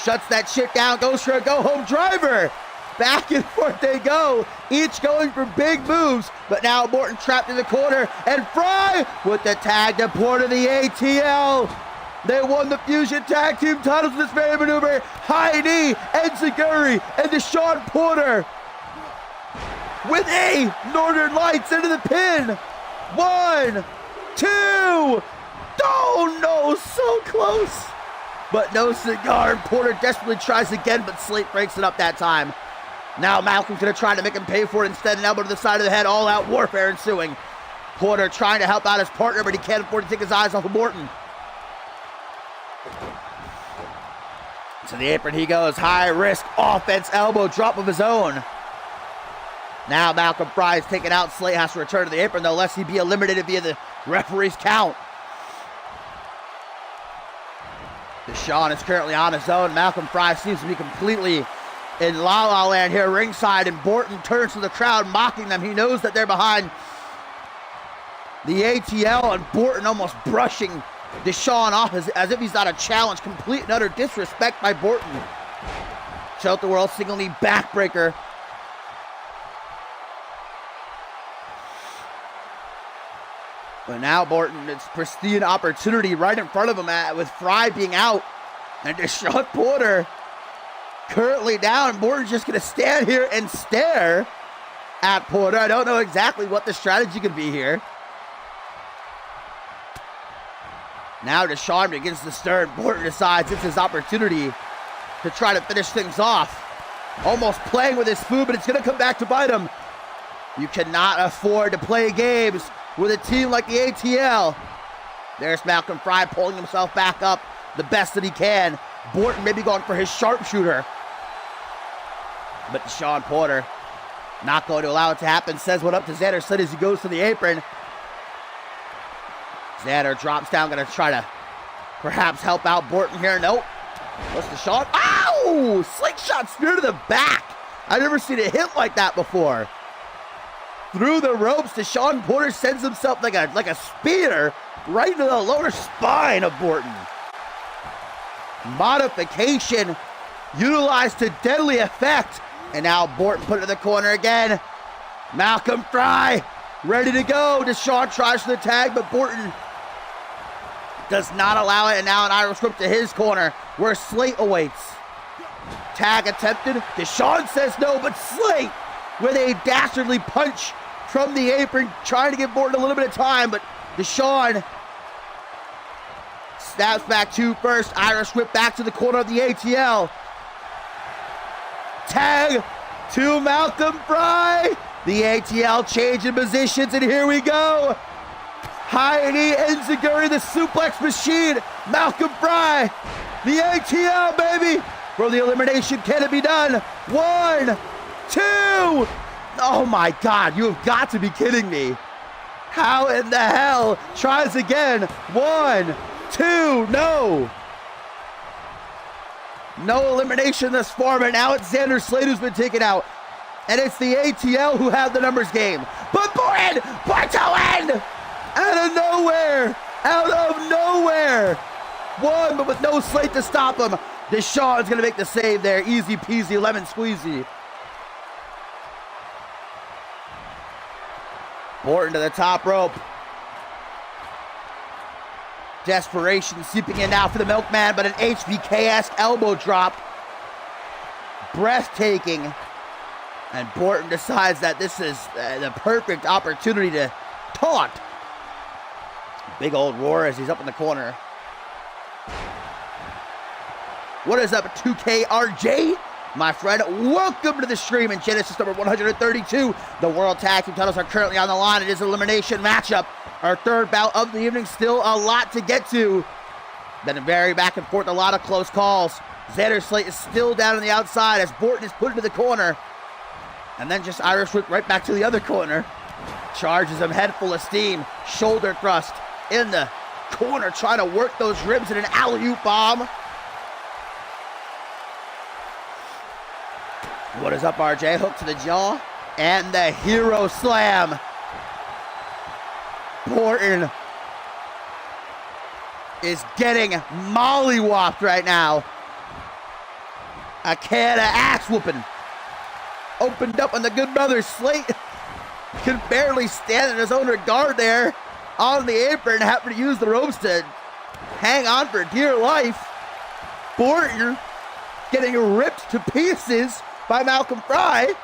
Shuts that shit down. Goes for a go-home driver. Back and forth they go, each going for big moves, but now Morton trapped in the corner, and Fry with the tag to Porter, the ATL. They won the Fusion Tag Team titles with this very maneuver. High knee, Enziguri, and Deshaun Porter with a Northern Lights into the pin. 1, 2, oh no, so close. But no cigar. Porter desperately tries again, but Slate breaks it up that time. Now Malcolm's going to try to make him pay for it instead. An elbow to the side of the head. All out warfare ensuing. Porter trying to help out his partner, but he can't afford to take his eyes off of Morton. To the apron he goes. High risk offense elbow drop of his own. Now Malcolm Fry is taken out. Slate has to return to the apron, though, lest he be eliminated via the referee's count. Deshaun is currently on his own. Malcolm Fry seems to be completely in La La Land here ringside, and Borton turns to the crowd mocking them. He knows that they're behind the ATL, and Borton almost brushing Deshaun off as if he's not a challenge. Complete and utter disrespect by Borton. Tilt the World single knee backbreaker. But now Borton, it's pristine opportunity right in front of him with Fry being out, and Deshaun Porter currently down. Borton's just going to stand here and stare at Porter. I don't know exactly what the strategy could be here. Now Deshaun begins to stir, and Borton decides it's his opportunity to try to finish things off. Almost playing with his food, but it's going to come back to bite him. You cannot afford to play games with a team like the ATL. There's Malcolm Fry pulling himself back up the best that he can. Borton maybe going for his sharpshooter. But Deshaun Porter not going to allow it to happen. Says what up to Xander Slate as he goes to the apron. Xander drops down, going to try to perhaps help out Borton here. Nope. What's Deshaun? Ow! Slingshot spear to the back. I've never seen it hit like that before. Through the ropes, Deshaun Porter sends himself like a spear right into the lower spine of Borton. Modification utilized to deadly effect. And now Borton put it in the corner again. Malcolm Fry ready to go. Deshaun tries for the tag, but Borton does not allow it. And now an Irish whip to his corner where Slate awaits. Tag attempted. Deshaun says no, but Slate with a dastardly punch from the apron, trying to give Borton a little bit of time, but Deshaun snaps back to first. Irish whip back to the corner of the ATL. Tag to Malcolm Fry. The ATL changing positions, and here we go. High knee, Enziguri, the suplex machine. Malcolm Fry The ATL, baby. For the elimination, can it be done? 1, 2. Oh my God, you have got to be kidding me. How in the hell? Tries again. 1, 2, no. No elimination thus far, but now it's Xander Slade who's been taken out. And it's the ATL who have the numbers game. But Borton, point to win! Out of nowhere! Out of nowhere! One, but with no Slate to stop him. Deshawn's gonna make the save there. Easy peasy, lemon squeezy. Borton to the top rope. Desperation seeping in now for the Milkman, but an HBK-esque elbow drop. Breathtaking. And Borton decides that this is the perfect opportunity to taunt. Big old roar as he's up in the corner. What is up, 2KRJ? My friend, welcome to the stream in Genesis number 132. The World Tag Team titles are currently on the line. It is an elimination matchup. Our third bout of the evening, still a lot to get to. Been very back and forth, a lot of close calls. Xander Slate is still down on the outside as Borton is put into the corner. And then just Irish whip right back to the other corner. Charges him head full of steam. Shoulder thrust in the corner, trying to work those ribs in an alley-oop bomb. What is up, RJ? Hook to the jaw. And the hero slam. Borton is getting mollywopped right now. A can of ass whooping. Opened up on the good brother. Slate can barely stand in his own regard there on the apron, having to use the ropes to hang on for dear life. Borton getting ripped to pieces by Malcolm Fry.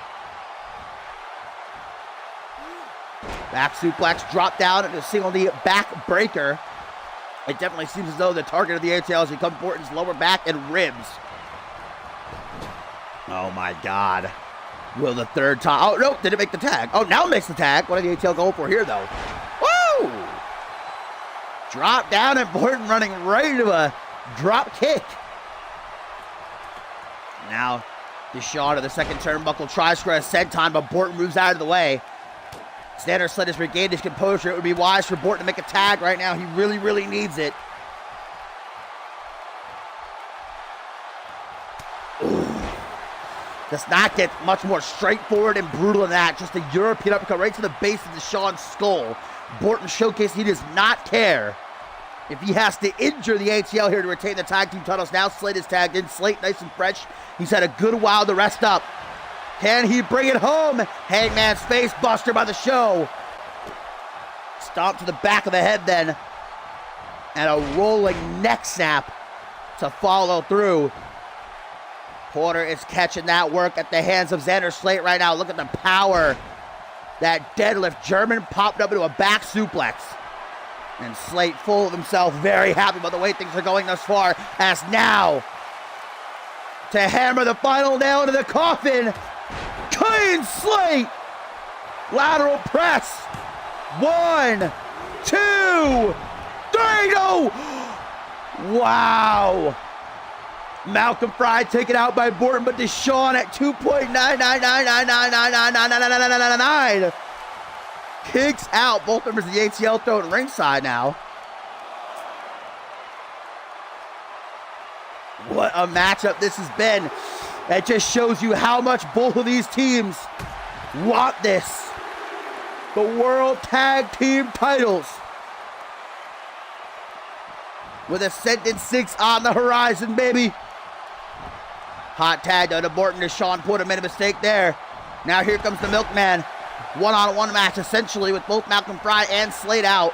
Back suplex, drop down into a single knee back breaker. It definitely seems as though the target of the ATL has become Borton's lower back and ribs. Oh my God. Will the third time? Oh, no, didn't make the tag. Oh, now makes the tag. What did the ATL go for here, though? Woo! Drop down and Borton running right into a drop kick. Now, Deshawn to the second turnbuckle, tries for a senton, but Borton moves out of the way. Xander Slade has regained his composure. It would be wise for Borton to make a tag right now. He really, really needs it. Ooh. Does not get much more straightforward and brutal than that. Just a European uppercut right to the base of Deshawn's skull. Borton showcased he does not care if he has to injure the ATL here to retain the tag team titles. Now Slate is tagged in. Slate nice and fresh. He's had a good while to rest up. Can he bring it home? Hangman's face buster by the show. Stomp to the back of the head then. And a rolling neck snap to follow through. Porter is catching that work at the hands of Xander Slate right now. Look at the power. That deadlift German popped up into a back suplex. And Slate, full of himself, very happy about the way things are going thus far. As now, to hammer the final nail into the coffin, clean Slate. Lateral press. 1, 2, 3, no! Wow. Malcolm Fry taken out by Borton, but Deshawn at 2.99999999999 kicks out. Both members of the ATL thrown ringside now. What a matchup this has been. That just shows you how much both of these teams want this. The World Tag Team titles. With Ascendant 6 on the horizon, baby. Hot tag though to Borton. Deshawn Porter made a mistake there. Now here comes the Milkman. One-on-one match essentially with both Malcolm Fry and Slate out.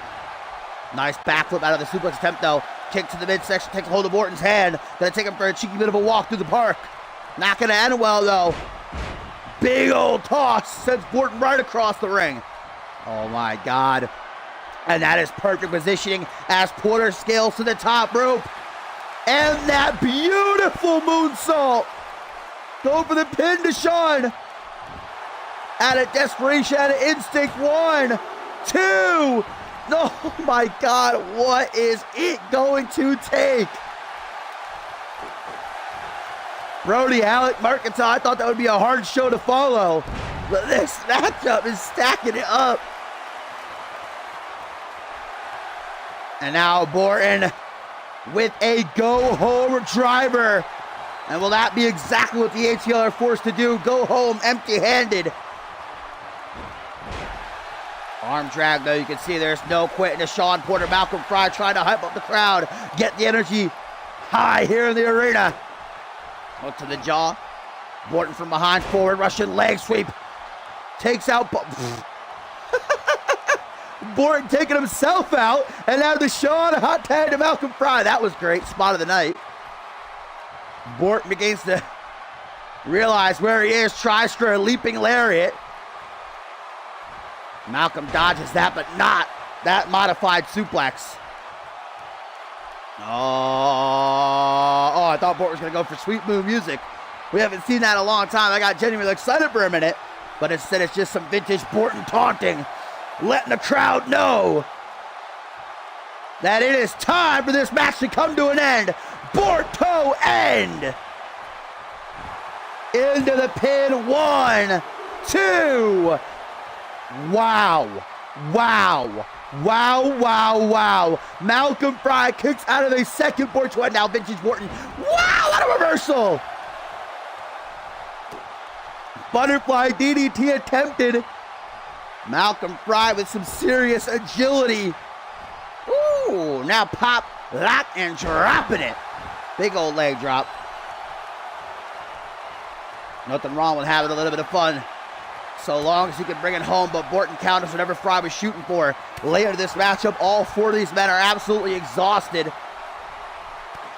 Nice backflip out of the suplex attempt though. Kick to the midsection, takes a hold of Borton's hand. Gonna take him for a cheeky bit of a walk through the park. Not gonna end well though. Big old toss sends Borton right across the ring. Oh my God. And that is perfect positioning as Porter scales to the top rope. And that beautiful moonsault. Go for the pin, Deshawn. Out of desperation, out of instinct. 1, 2. Oh my God, what is it going to take? Brody, Alec, Marketall. I thought that would be a hard show to follow. But this matchup is stacking it up. And now Borton with a go-home driver. And will that be exactly what the ATL are forced to do? Go home empty-handed. Arm drag, though. You can see there's no quitting to Sean Porter. Malcolm Fry trying to hype up the crowd. Get the energy high here in the arena. Hook to the jaw. Borton from behind, forward Russian leg sweep. Takes out... Borton taking himself out, and now Deshaun hot tag to Malcolm Fry. That was great. Spot of the night. Borton begins to realize where he is. Tries for a leaping lariat. Malcolm dodges that, but not that modified suplex. Oh, I thought Borton was going to go for Sweet Moon music. We haven't seen that in a long time. I got genuinely excited for a minute, but instead it's just some vintage Borton taunting, letting the crowd know that it is time for this match to come to an end. Borto end. Into the pin. 1, 2. Wow. Wow. Wow, wow, wow. Malcolm Fry kicks out of a second Borto end. Now vintage Borton. Wow, what a reversal. Butterfly DDT attempted. Malcolm Fry with some serious agility. Ooh, now pop, lock, and dropping it. Big old leg drop. Nothing wrong with having a little bit of fun, so long as he can bring it home, but Borton counters whatever Fry was shooting for. Later this matchup, all 4 of these men are absolutely exhausted.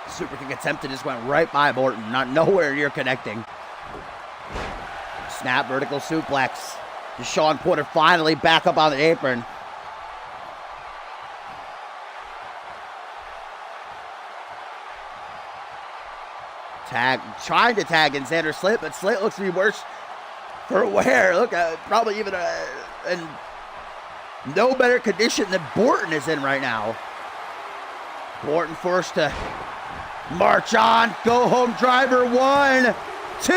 Super kick attempted, just went right by Borton, not nowhere near connecting. Snap vertical suplex. Deshaun Porter finally back up on the apron. Tag, trying to tag in Xander Slate, but Slate looks to be worse for wear. Look, probably even in no better condition than Borton is in right now. Borton forced to march on. Go home driver. 1, 2.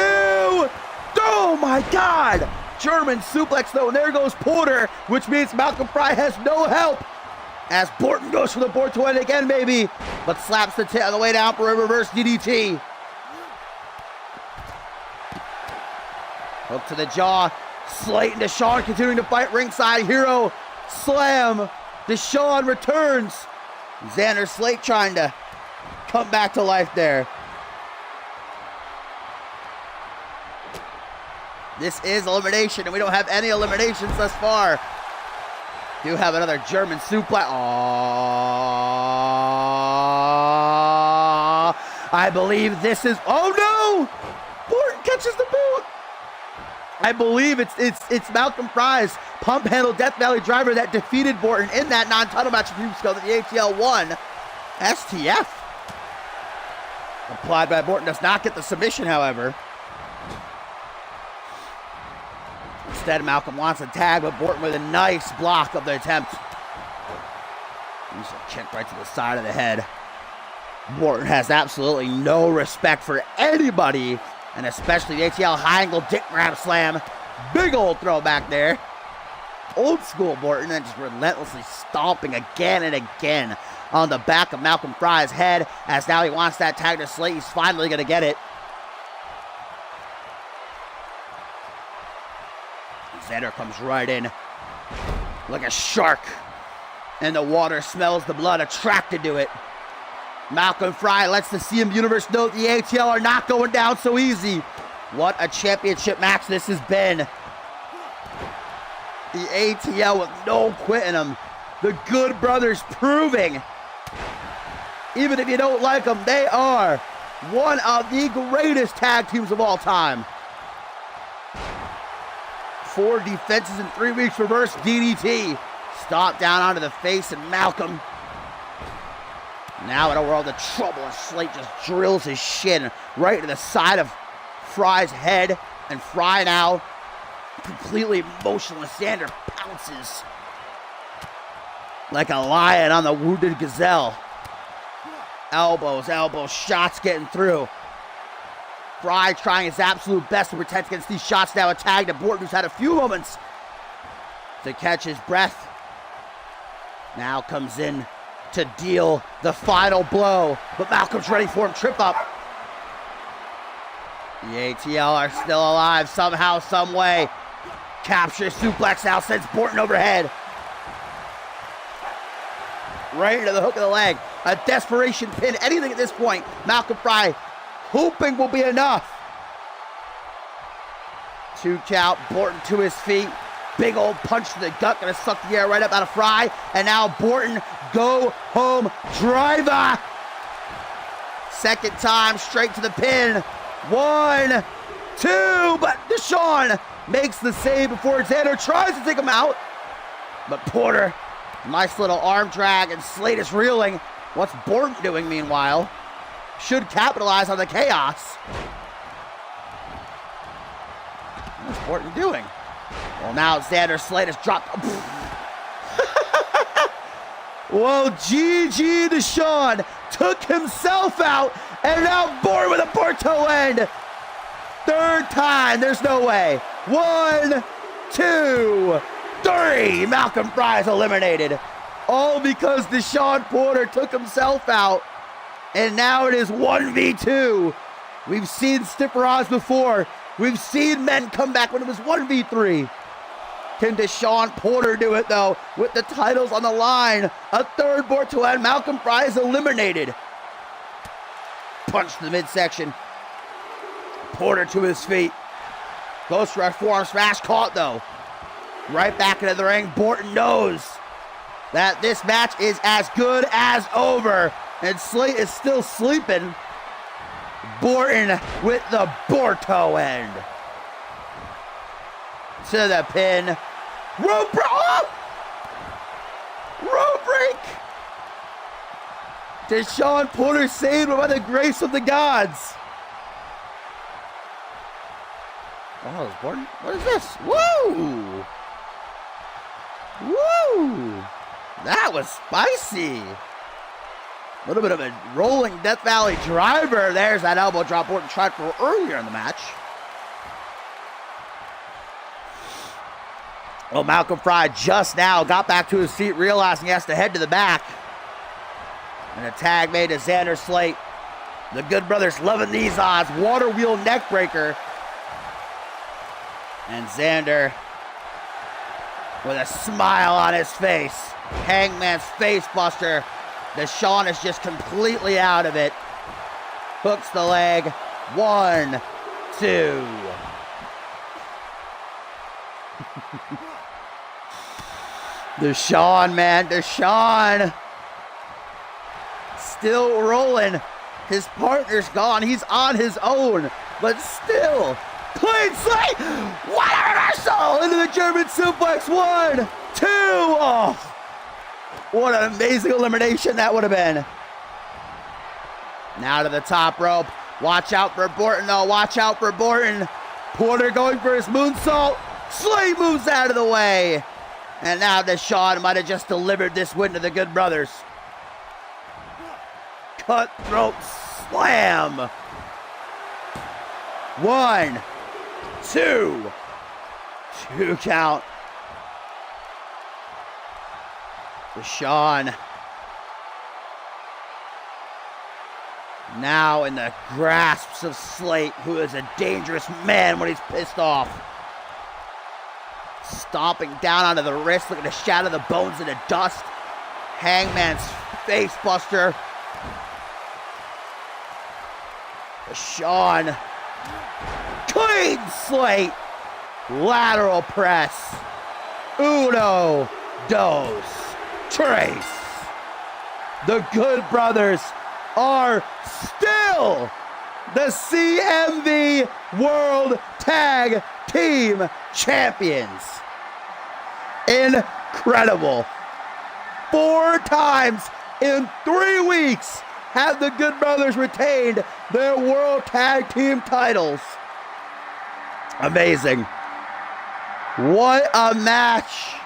Oh my God! German suplex though, and there goes Porter, which means Malcolm Fry has no help. As Borton goes for the Borto end again, maybe, but slaps the tail on the way down for a reverse DDT. Hook to the jaw. Slate and Deshaun continuing to fight ringside. Hero slam. Deshaun returns. Xander Slate trying to come back to life there. This is elimination, and we don't have any eliminations thus far. Do have another German suplex. Oh, I believe this is. Oh no! Borton catches the boot. I believe it's Malcolm Fry's pump handle Death Valley driver that defeated Borton in that non-title match a few weeks ago that the ATL won. STF. Applied by Borton, does not get the submission, however. Instead, Malcolm wants a tag, but Borton with a nice block of the attempt. He's a kick right to the side of the head. Borton has absolutely no respect for anybody, and especially the ATL high angle dick grab slam. Big old throwback there. Old school Borton, and just relentlessly stomping again and again on the back of Malcolm Fry's head, as now he wants that tag to Slate. He's finally going to get it. Xander comes right in like a shark, and the water smells the blood, attracted to it. Malcolm Fry lets the CM Universe know the ATL are not going down so easy. What a championship match this has been. The ATL with no quit in them. The Good Brothers proving, even if you don't like them, they are one of the greatest tag teams of all time. 4 defenses in 3 weeks, reverse DDT. Stomp down onto the face, and Malcolm now in a world of trouble, and Slate just drills his shin right into the side of Fry's head, and Fry now completely motionless. Xander pounces like a lion on the wounded gazelle. Elbows, shots getting through. Fry trying his absolute best to protect against these shots now tagged to Borton, who's had a few moments to catch his breath. Now comes in to deal the final blow, but Malcolm's ready for him. Trip up. The ATL are still alive somehow, some way. Captures suplex now, sends Borton overhead. Right into the hook of the leg. A desperation pin, anything at this point. Malcolm Fry hoping will be enough. 2 count, Borton to his feet. Big old punch to the gut, gonna suck the air right up out of Fry. And now Borton, go home driver. Second time, straight to the pin. 1, 2, but Deshaun makes the save before Xander tries to take him out. But Porter, nice little arm drag, and Slate is reeling. What's Borton doing meanwhile? Should capitalize on the chaos. What's Borton doing? Well, now Xander Slate has dropped. Well, GG Deshaun took himself out, and now Borton with a Porto end. Third time, there's no way. 1, 2, 3. Malcolm Fry is eliminated. All because Deshaun Porter took himself out. And now it is 1v2. We've seen stiffer odds before. We've seen men come back when it was 1v3. Can Deshaun Porter do it, though, with the titles on the line? A third board to end. Malcolm Fry is eliminated. Punch to the midsection. Porter to his feet. Goes for a forearm smash. Caught, though. Right back into the ring. Borton knows that this match is as good as over. And Slate is still sleeping. Borton with the Borto end. To the pin. Rope break. Oh! Rope break. Deshaun Porter saved by the grace of the gods. Oh, is Borton? What is this? Woo! Woo! That was spicy. A little bit of a rolling Death Valley driver. There's that elbow drop Borton tried for earlier in the match. Well, Malcolm Fry just now got back to his feet, realizing he has to head to the back. And a tag made to Xander Slate. The Good Brothers loving these odds. Water wheel neck breaker. And Xander with a smile on his face. Hangman's face buster. Deshaun is just completely out of it. Hooks the leg. 1, 2. Deshaun, man. Deshaun. Still rolling. His partner's gone. He's on his own. But still. Clean slate. What a reversal. Into the German suplex. 1, 2. Oh. What an amazing elimination that would have been. Now to the top rope. Watch out for Borton, though. Watch out for Borton. Porter going for his moonsault. Slate moves out of the way. And now Deshaun might have just delivered this win to the Good Brothers. Cutthroat slam. 1, 2. 2 count. Deshaun now in the grasps of Slate, who is a dangerous man when he's pissed off. Stomping down onto the wrist, looking to shatter the bones into dust. Hangman's face buster. Deshaun. Clean Slate. Lateral press. 1, 2, 3. The Good Brothers are still the CMV World Tag Team Champions. Incredible. 4 times in 3 weeks have the Good Brothers retained their World Tag Team titles. Amazing. What a match.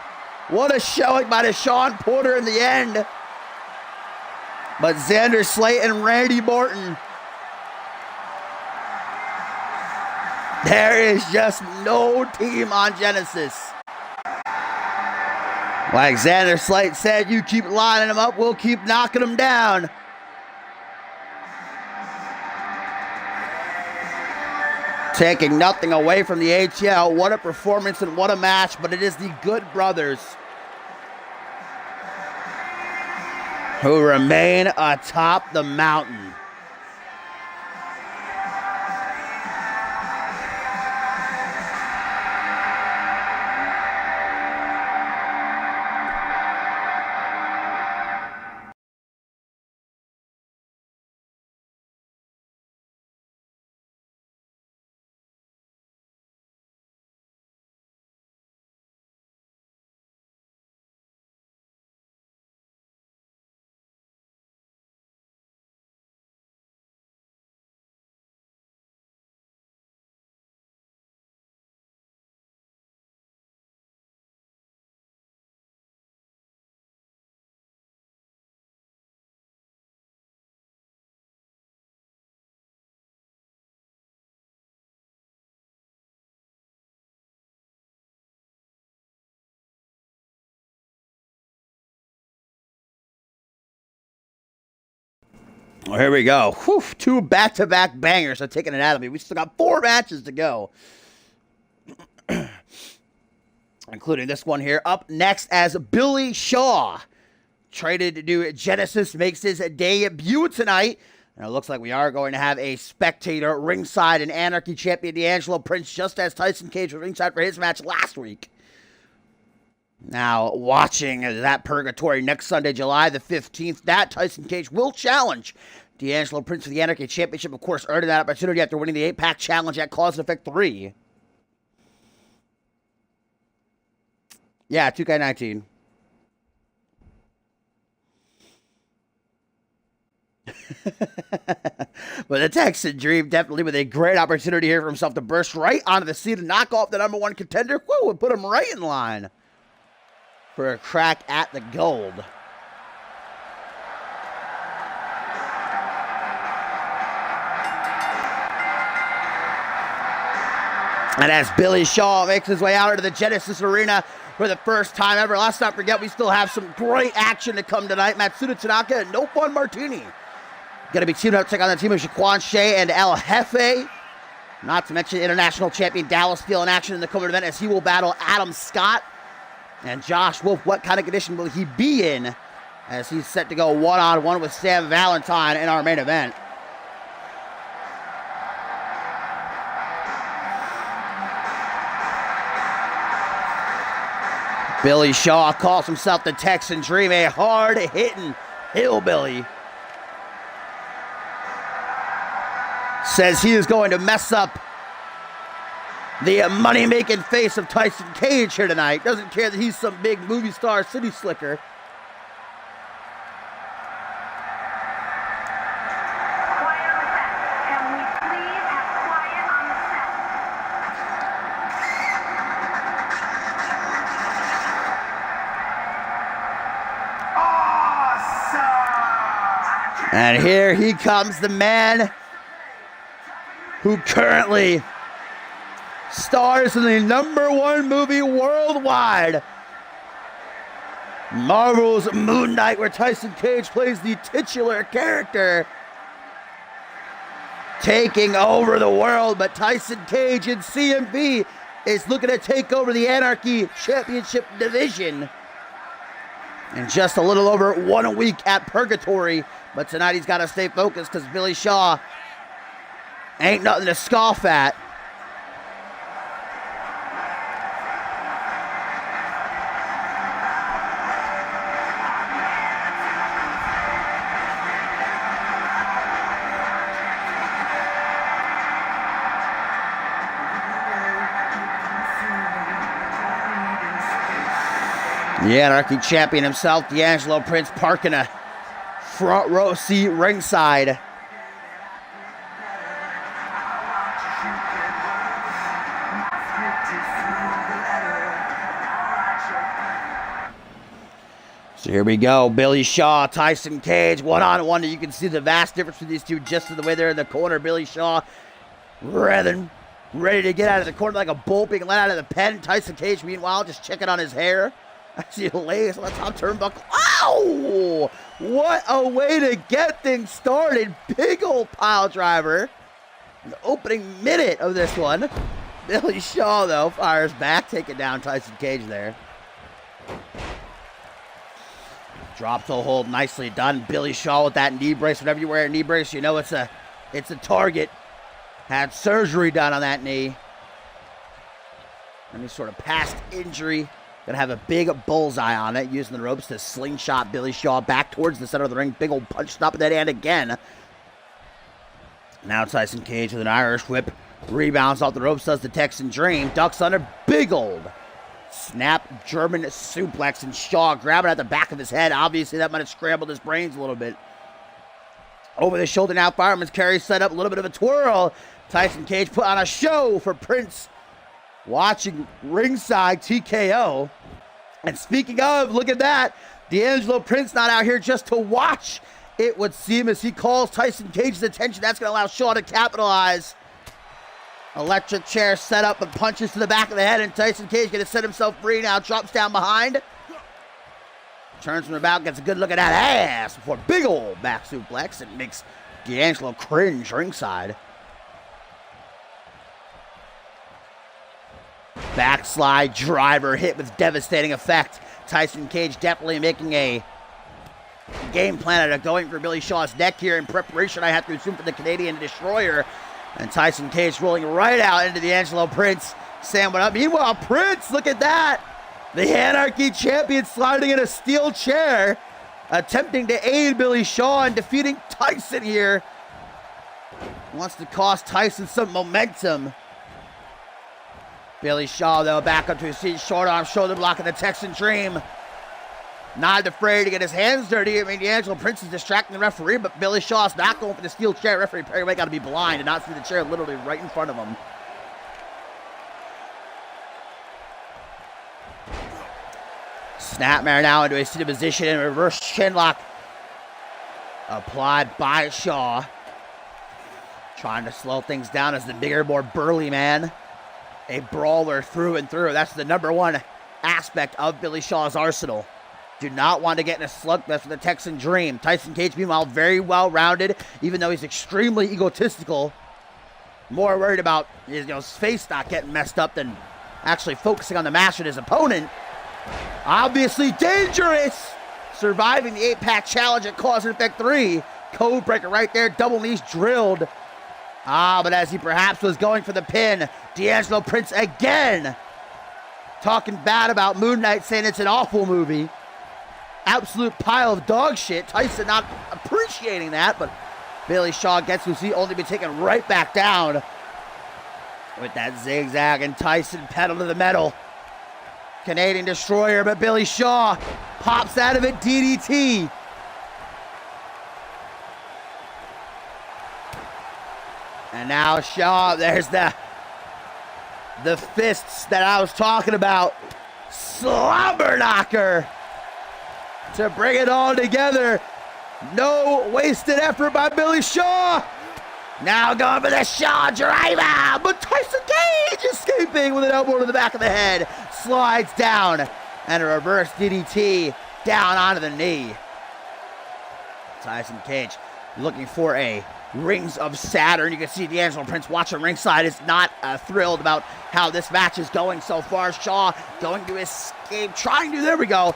What a showing by Deshaun Porter in the end. But Xander Slate and Randy Borton There is just no team on Genesis. Like Xander Slate said, you keep lining them up, we'll keep knocking them down. Taking nothing away from the ATL. What a performance and what a match, but it is the Good Brothers who remain atop the mountain. Well, here we go. Whew, 2 back-to-back bangers are taking it out of me. We still got 4 matches to go. Including this one here. Up next as Billy Shaw, traded to do Genesis, makes his debut tonight. And it looks like we are going to have a spectator ringside and Anarchy champion D'Angelo Prince, just as Tyson Cage was ringside for his match last week. Now, watching that Purgatory next Sunday, July the 15th, that Tyson Cage will challenge D'Angelo Prince for the Anarchy Championship. Of course, earning that opportunity after winning the 8-pack challenge at Cause and Effect 3. Yeah, 2K19. But the Texan Dream definitely with a great opportunity here for himself to burst right onto the scene and knock off the #1 contender. Woo, and put him right in line for a crack at the gold. And as Billy Shaw makes his way out into the Genesis Arena for the first time ever, let's not forget we still have some great action to come tonight. Matsuda Tanaka and No Fun Martini going to be teaming up to take on the team of Shaquan Shea and El Jefe. Not to mention international champion Dallas Steele in action in the co-main event as he will battle Adam Scott. And Josh Wolf, what kind of condition will he be in as he's set to go one-on-one with Sam Valentine in our main event? Billy Shaw calls himself the Texan Dream, a hard-hitting hillbilly. Says he is going to mess up the money-making face of Tyson Cage here tonight. Doesn't care that he's some big movie star city slicker. Quiet on the set. Can we please have quiet on the set? Awesome! And here he comes, the man who currently stars in the #1 movie worldwide, Marvel's Moon Knight, where Tyson Cage plays the titular character, taking over the world. But Tyson Cage in CMV is looking to take over the Anarchy Championship division in just a little over 1 week at Purgatory. But tonight he's got to stay focused because Billy Shaw ain't nothing to scoff at. The Anarchy champion himself, D'Angelo Prince, parking a front row seat ringside. So here we go. Billy Shaw, Tyson Cage, one-on-one. You can see the vast difference between these two just in the way they're in the corner. Billy Shaw rather ready to get out of the corner like a bull being let out of the pen. Tyson Cage, meanwhile, just checking on his hair as he lays on the top turnbuckle. Ow! What a way to get things started. Big old pile driver. The opening minute of this one. Billy Shaw, though, fires back, taking down Tyson Cage there. Drop toe hold, nicely done. Billy Shaw with that knee brace. Whenever you wear a knee brace, you know it's a target. Had surgery done on that knee. Any sort of past injury. Gonna have a big bullseye on it, using the ropes to slingshot Billy Shaw back towards the center of the ring. Big old punch stop at that hand again. Now Tyson Cage with an Irish whip. Rebounds off the ropes, does the Texan Dream. Ducks under, big old snap German suplex, and Shaw grabbing at the back of his head. Obviously, that might have scrambled his brains a little bit. Over the shoulder now, fireman's carry set up, a little bit of a twirl. Tyson Cage put on a show for Prince. Watching ringside TKO. And speaking of, look at that. D'Angelo Prince not out here just to watch, it would seem, as he calls Tyson Cage's attention. That's going to allow Shaw to capitalize. Electric chair set up and punches to the back of the head, and Tyson Cage going to set himself free now. Drops down behind. Turns from about, gets a good look at that ass before big old back suplex. It makes D'Angelo cringe ringside. Backslide driver hit with devastating effect. Tyson Cage definitely making a game plan out of going for Billy Shaw's neck here in preparation, I have to assume, for the Canadian Destroyer. And Tyson Cage rolling right out into D'Angelo Prince. Sam went up. Meanwhile, Prince, look at that. The Anarchy champion sliding in a steel chair, attempting to aid Billy Shaw in defeating Tyson here. Wants to cost Tyson some momentum. Billy Shaw, though, back up to his feet. Short arm shoulder block in the Texan Dream. Not afraid to get his hands dirty. I mean, D'Angelo Prince is distracting the referee, but Billy Shaw's not going for the steel chair. Referee Perry White got to be blind and not see the chair literally right in front of him. Snapmare now into a seated position and reverse chinlock applied by Shaw. Trying to slow things down as the bigger, more burly man. A brawler through and through. That's the number one aspect of Billy Shaw's arsenal. Do not want to get in a slugfest with the Texan Dream. Tyson Cage, meanwhile, very well-rounded, even though he's extremely egotistical. More worried about his face not getting messed up than actually focusing on the match with his opponent. Obviously dangerous. Surviving the 8-pack challenge at Cause and Effect 3. Code breaker right there. Double knees drilled. But as he perhaps was going for the pin, D'Angelo Prince again talking bad about Moon Knight, saying it's an awful movie. Absolute pile of dog shit. Tyson not appreciating that, but Billy Shaw gets his feet, only be taken right back down with that zigzag, and Tyson pedal to the metal. Canadian Destroyer, but Billy Shaw pops out of it, DDT. And now Shaw, there's the fists that I was talking about. Slobber knocker to bring it all together. No wasted effort by Billy Shaw. Now going for the Shaw driver, but Tyson Cage escaping with an elbow to the back of the head. Slides down and a reverse DDT down onto the knee. Tyson Cage looking for a Rings of Saturn. You can see D'Angelo Prince watching ringside is not thrilled about how this match is going so far. Shaw going to escape, trying to, there we go.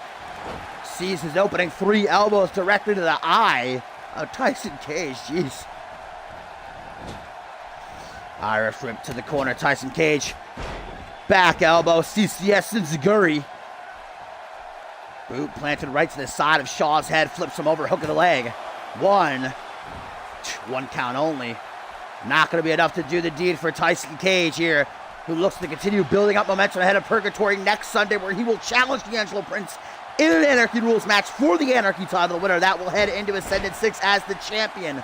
Sees his opening, 3 elbows directly to the eye of Tyson Cage. Jeez. Irish whip to the corner. Tyson Cage. Back elbow. CCS Enziguri. Boot planted right to the side of Shaw's head. Flips him over. Hook of the leg. 1 count only. Not going to be enough to do the deed for Tyson Cage here, who looks to continue building up momentum ahead of Purgatory next Sunday, where he will challenge D'Angelo Prince in an Anarchy Rules match for the Anarchy title. The winner that will head into Ascendant 6 as the champion.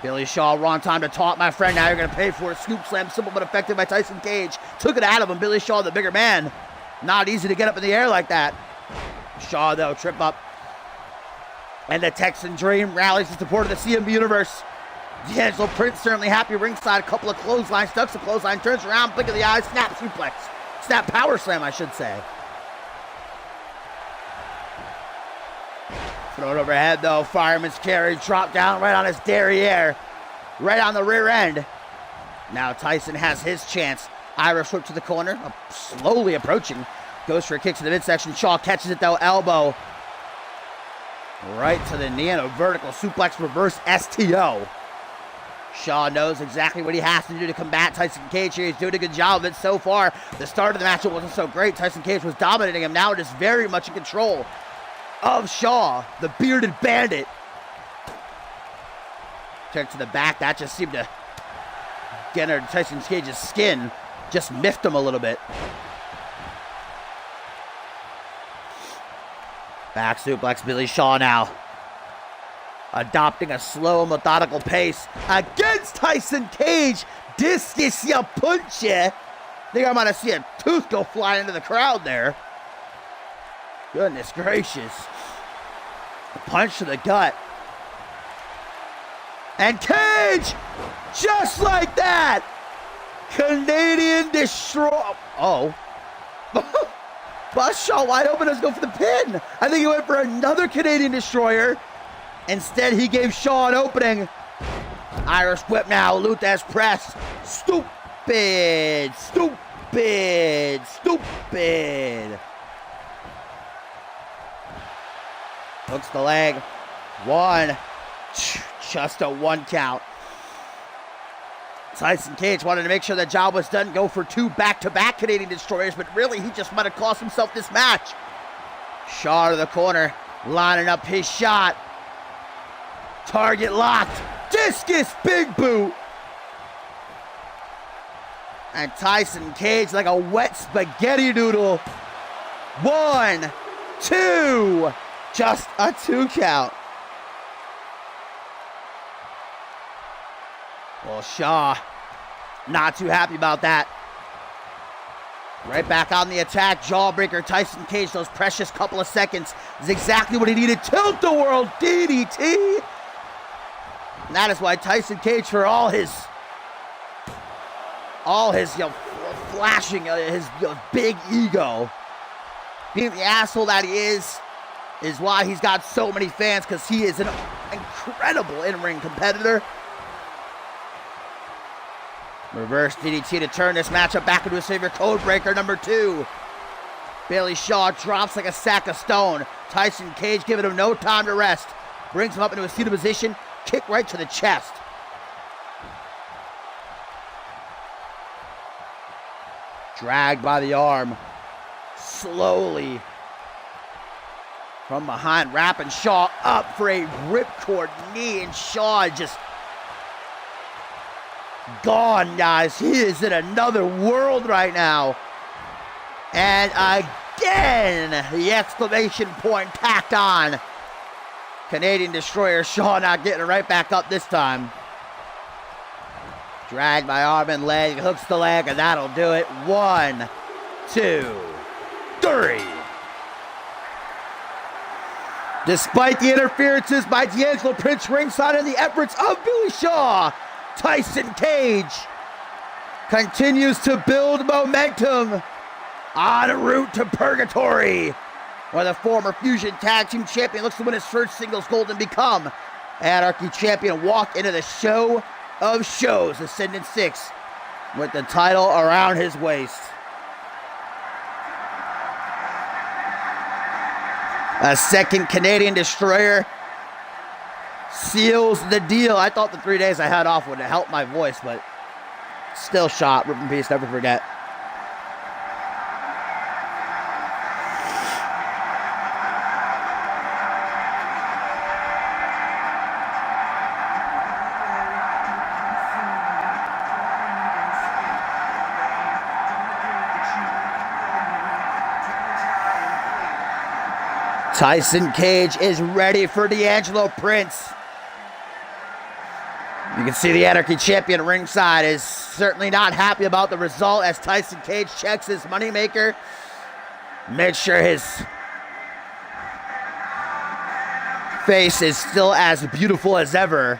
Billy Shaw, wrong time to taunt, my friend. Now you're going to pay for it. Scoop slam, simple but effective by Tyson Cage. Took it out of him. Billy Shaw, the bigger man. Not easy to get up in the air like that. Shaw, though, trip up. And the Texan Dream rallies in support of the CMV Universe. D'Angelo Prince certainly happy ringside. A couple of clotheslines, ducks a clothesline, turns around, blink of the eye, snap suplex. Snap power slam, I should say. Throw it overhead, though. Fireman's carry, drop down right on his derriere. Right on the rear end. Now Tyson has his chance. Irish whip to the corner, slowly approaching. Goes for a kick to the midsection. Shaw catches it, though, elbow. Right to the knee and a vertical suplex reverse STO. Shaw knows exactly what he has to do to combat Tyson Cage here. He's doing a good job of it so far. The start of the match wasn't so great. Tyson Cage was dominating him. Now it is very much in control of Shaw, the bearded bandit. Kick to the back. That just seemed to get under Tyson Cage's skin. Just miffed him a little bit. Back suplex, Billy Shaw now. Adopting a slow, methodical pace against Tyson Cage. Discus ya punch ya. Think I might have seen a tooth go flying into the crowd there. Goodness gracious. A punch to the gut. And Cage, just like that. Canadian destroy. Oh. Bust Shaw wide open. Let's go for the pin. I think he went for another Canadian destroyer. Instead, he gave Shaw an opening. Irish whip now. Luthez press. Stupid. Stupid. Stupid. Hooks the leg. One. Just a 1 count. Tyson Cage wanted to make sure the job was done. Go for 2 back-to-back Canadian destroyers, but really, he just might have cost himself this match. Shaw to the corner. Lining up his shot. Target locked. Discus big boot. And Tyson Cage like a wet spaghetti noodle. 1, 2. Just a 2 count. Well, Shaw not too happy about that. Right back on the attack. Jawbreaker. Tyson Cage, those precious couple of seconds is exactly what he needed. Tilt-a-whirl DDT. And that is why Tyson Cage, for all his flashing, his big ego, being the asshole that he is why he's got so many fans, because he is an incredible in-ring competitor. Reverse DDT to turn this matchup back into his favorite. Codebreaker number 2. Billy Shaw drops like a sack of stone. Tyson Cage giving him no time to rest. Brings him up into a seated position. Kick right to the chest. Dragged by the arm. Slowly. From behind, wrapping Shaw up for a ripcord knee. And Shaw just gone, guys. He is in another world right now. And again, the exclamation point tacked on. Canadian destroyer Shaw not getting it right back up this time. Dragged by arm and leg, hooks the leg, and that'll do it. 1, 2, 3. Despite the interferences by D'Angelo Prince ringside and the efforts of Billy Shaw, Tyson Cage continues to build momentum en route to purgatory, where the former Fusion Tag Team Champion looks to win his first singles gold and become Anarchy Champion. Walk into the show of shows, Ascendant 6, with the title around his waist. A second Canadian destroyer seals the deal. I thought the 3 days I had off would have helped my voice, but still shot. Rip in peace, never forget. Tyson Cage is ready for D'Angelo Prince. You can see the Anarchy Champion ringside is certainly not happy about the result as Tyson Cage checks his moneymaker. Makes sure his face is still as beautiful as ever.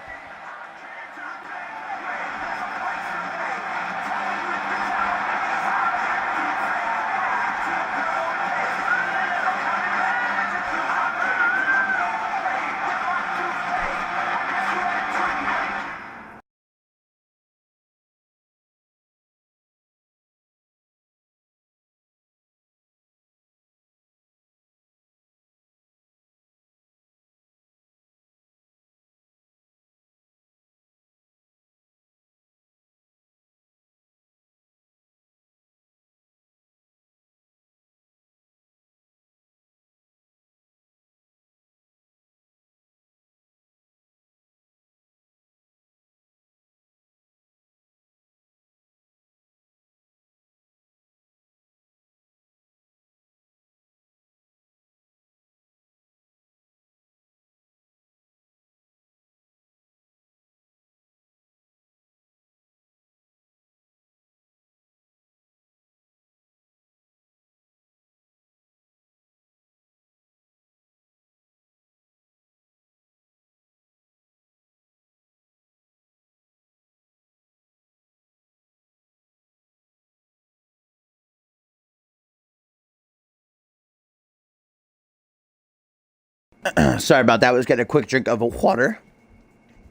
Sorry about that. I was getting a quick drink of water.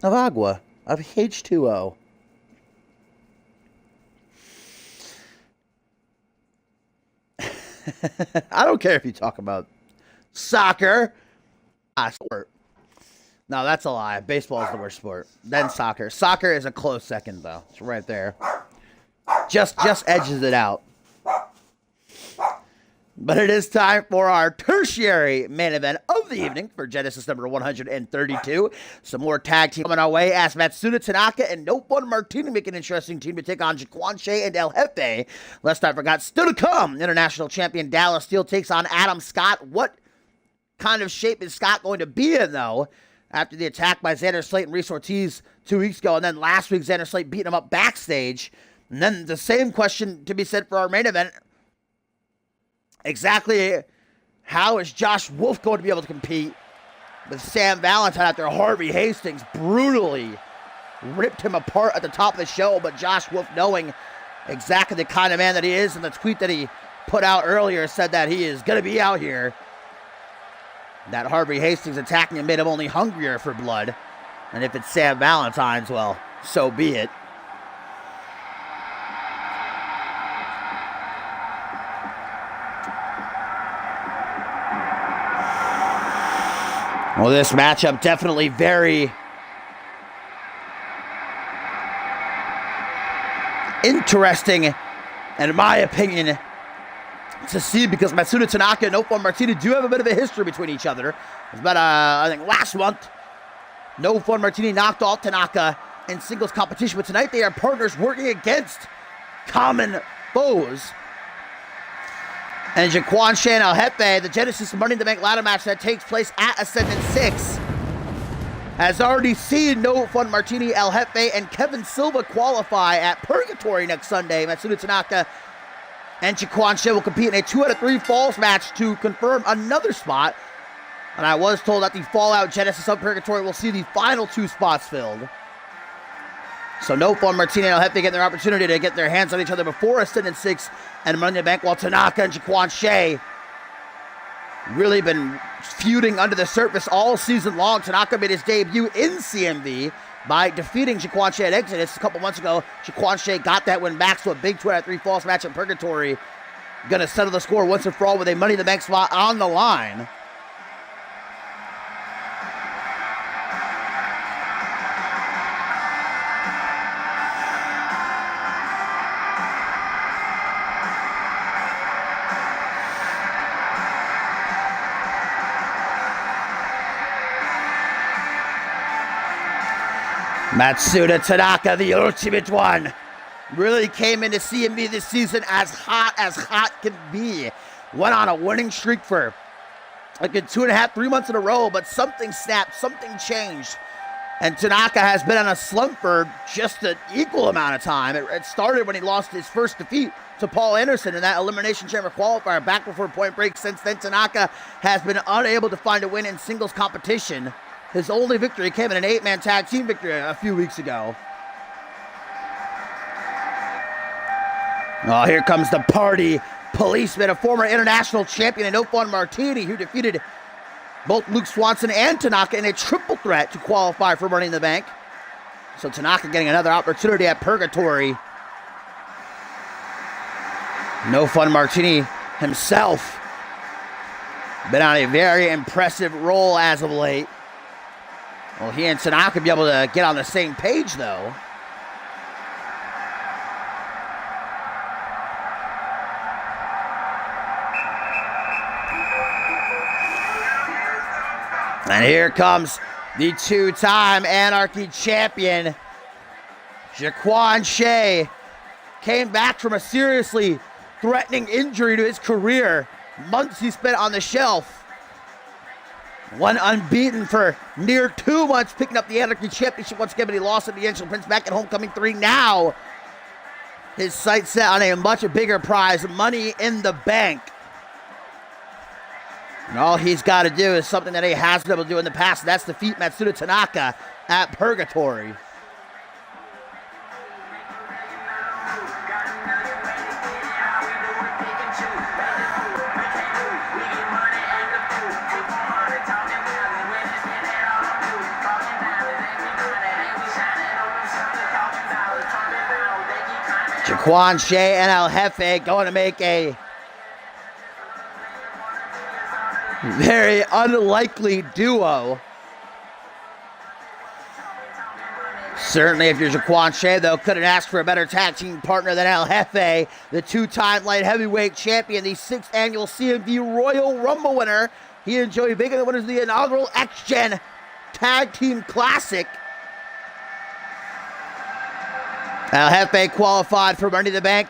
Of agua. Of H2O. I don't care if you talk about soccer. Sport. No, that's a lie. Baseball is the worst sport. Then soccer. Soccer is a close second, though. It's right there. Just edges it out. But it is time for our tertiary main event of the evening for Genesis number 132. Some more tag team coming our way as Matsuda Tanaka and No Fun Martini make an interesting team to take on Jaquan Shea and El Jefe. Lest I forgot, still to come, international champion Dallas Steele takes on Adam Scott. What kind of shape is Scott going to be in, though, after the attack by Xander Slate and Reese Ortiz 2 weeks ago, and then last week Xander Slate beating him up backstage? And then the same question to be said for our main event. Exactly how is Josh Wolf going to be able to compete with Sam Valentine after Harvey Hastings brutally ripped him apart at the top of the show? But Josh Wolf, knowing exactly the kind of man that he is, and the tweet that he put out earlier said that he is going to be out here. That Harvey Hastings attacking him made him only hungrier for blood. And if it's Sam Valentine's, well, so be it. Well, this matchup definitely very interesting, and in my opinion, to see, because Matsuda Tanaka and No Fun Martini do have a bit of a history between each other. It was about, I think, last month, No Fun Martini knocked off Tanaka in singles competition, but tonight they are partners working against common foes. And Jaquan Shea and El Jefe, the Genesis Money in the Bank ladder match that takes place at Ascendant 6, has already seen No Fun Martini, El Jefe, and Kevin Silva qualify at Purgatory next Sunday. Matsuda Tanaka and Jaquan Shea will compete in a 2 out of 3 falls match to confirm another spot. And I was told that the Fallout Genesis of Purgatory will see the final 2 spots filled. So No Fun Martini and El Jefe getting their opportunity to get their hands on each other before Ascendant 6 and Money in the Bank, while Tanaka and Jaquan Shea really been feuding under the surface all season long. Tanaka made his debut in CMV by defeating Jaquan Shea at Exodus a couple months ago. Jaquan Shea got that win back to a big 2 out of 3 falls match at Purgatory. Gonna settle the score once and for all with a Money in the Bank spot on the line. Matsuda Tanaka, the Ultimate One, really came into CMV this season as hot can be. Went on a winning streak for a good 2.5, 3 months in a row, but something snapped, something changed. And Tanaka has been on a slump for just an equal amount of time. It started when he lost his first defeat to Paul Anderson in that Elimination Chamber qualifier back before Point Break. Since then, Tanaka has been unable to find a win in singles competition. His only victory came in an 8-man tag team victory a few weeks ago. Oh, here comes the party policeman, a former international champion, and No Fun Martini, who defeated both Luke Swanson and Tanaka in a triple threat to qualify for Money in the Bank. So Tanaka getting another opportunity at Purgatory. No Fun Martini himself been on a very impressive roll as of late. Well, he and Tanaka be able to get on the same page, though. And here comes the 2-time Anarchy champion, Jaquan Shea. Came back from a seriously threatening injury to his career. Months he spent on the shelf. Went unbeaten for near 2 months, picking up the Anarchy Championship once again, but he lost at the Angel Prince back at Homecoming 3. Now, his sights set on a much bigger prize, Money in the Bank. And all he's got to do is something that he has been able to do in the past, and that's defeat Matsuda Tanaka at Purgatory. Jaquan Shea and El Jefe going to make a very unlikely duo. Certainly, if you're Jaquan Shea, though, couldn't ask for a better tag team partner than El Jefe, the two-time light heavyweight champion, the 6th annual CMV Royal Rumble winner. He and Joey Bacon, the winners of the inaugural X-Gen Tag Team Classic. El Jefe qualified for Money in the Bank.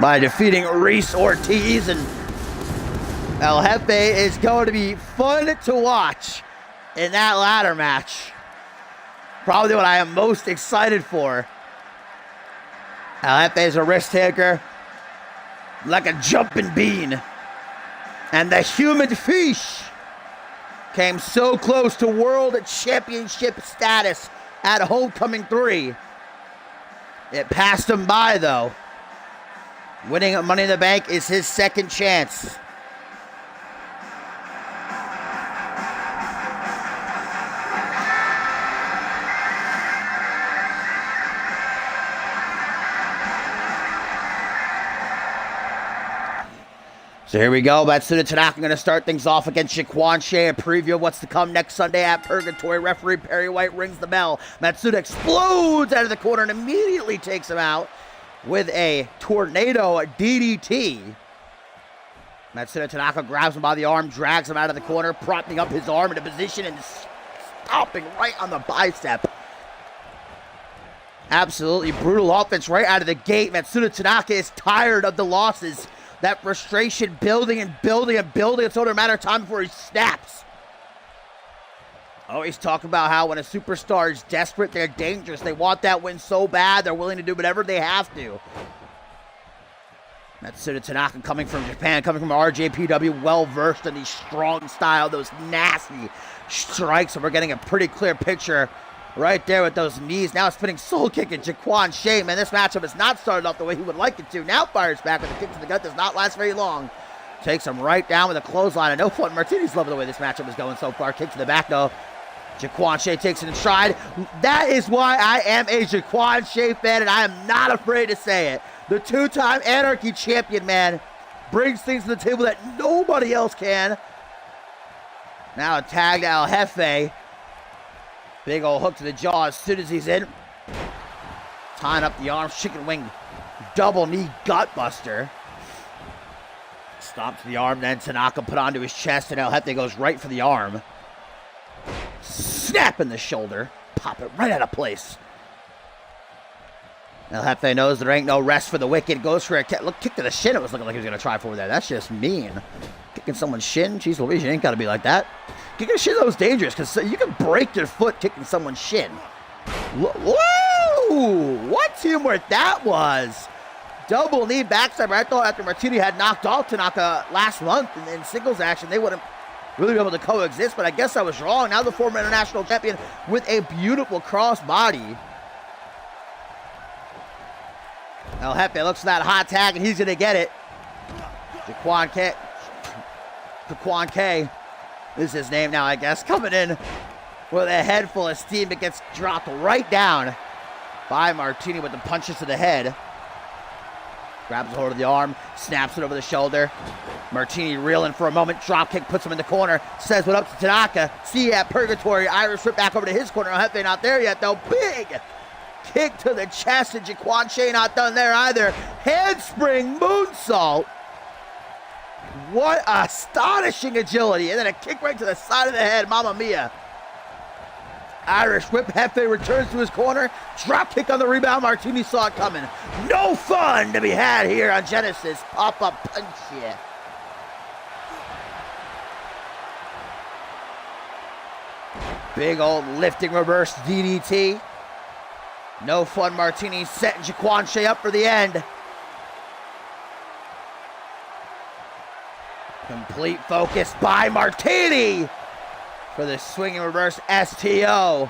By defeating Reese Ortiz, and El Jefe is going to be fun to watch in that ladder match. Probably what I am most excited for. El Jefe is a risk taker like a jumping bean. And the human fish came so close to world championship status at Homecoming 3. It passed him by, though. Winning Money in the Bank is his second chance. So here we go. Matsuda Tanaka going to start things off against Jaquan Shea. A preview of what's to come next Sunday at Purgatory. Referee Perry White rings the bell. Matsuda explodes out of the corner and immediately takes him out with a tornado DDT. Matsuda Tanaka grabs him by the arm, drags him out of the corner, propping up his arm into position and stomping right on the bicep. Absolutely brutal offense right out of the gate. Matsuda Tanaka is tired of the losses. That frustration building and building and building. It's only a matter of time before he snaps. Always talk about how when a superstar is desperate, they're dangerous. They want that win so bad, they're willing to do whatever they have to. Matsuda Tanaka coming from Japan, coming from RJPW, well-versed in the strong style, those nasty strikes. And we're getting a pretty clear picture right there with those knees. Now spinning soul kick at Jaquan Shea. Man, this matchup has not started off the way he would like it to. Now fires back with a kick to the gut. Does not last very long. Takes him right down with a clothesline. And no fun. Martinez loving the way this matchup is going so far. Kick to the back, though. Jaquan Shea takes it in stride. That is why I am a Jaquan Shea fan, and I am not afraid to say it. The two-time Anarchy champion, man, brings things to the table that nobody else can. Now a tag to El Jefe. Big old hook to the jaw as soon as he's in. Tying up the arms. Chicken wing double knee gut buster. Stomp to the arm. Then Tanaka put onto his chest. And El Jefe goes right for the arm. Snap in the shoulder. Pop it right out of place. El Jefe knows there ain't no rest for the wicked. Goes for a kick to the shin. It was looking like he was going to try for there. That's just mean. Kicking someone's shin? Jeez Louise, you ain't got to be like that. Kicking a shin, though, is dangerous because you can break your foot kicking someone's shin. Whoa! What teamwork that was! Double knee backstabber. I thought after Martini had knocked off Tanaka last month in singles action, they wouldn't really be able to coexist, but I guess I was wrong. Now the former international champion with a beautiful cross body. El Jefe looks for that hot tag, and he's going to get it. Jaquan K is his name now, I guess. Coming in with a head full of steam. It gets dropped right down by Martini with the punches to the head. Grabs a hold of the arm, snaps it over the shoulder. Martini reeling for a moment. Drop kick puts him in the corner. Says what up to Tanaka. See you at Purgatory. Irish whip back over to his corner. El Jefe not there yet, though. Big kick to the chest, and Jaquan Shea not done there either. Handspring moonsault. What astonishing agility. And then a kick right to the side of the head. Mamma mia. Irish whip. Jefe returns to his corner. Drop kick on the rebound. Martini saw it coming. No fun to be had here on Genesis. Pop-up punch here. Big old lifting reverse DDT. No fun. Martini setting Jaquan Shea up for the end. Complete focus by Martini for the swinging reverse STO.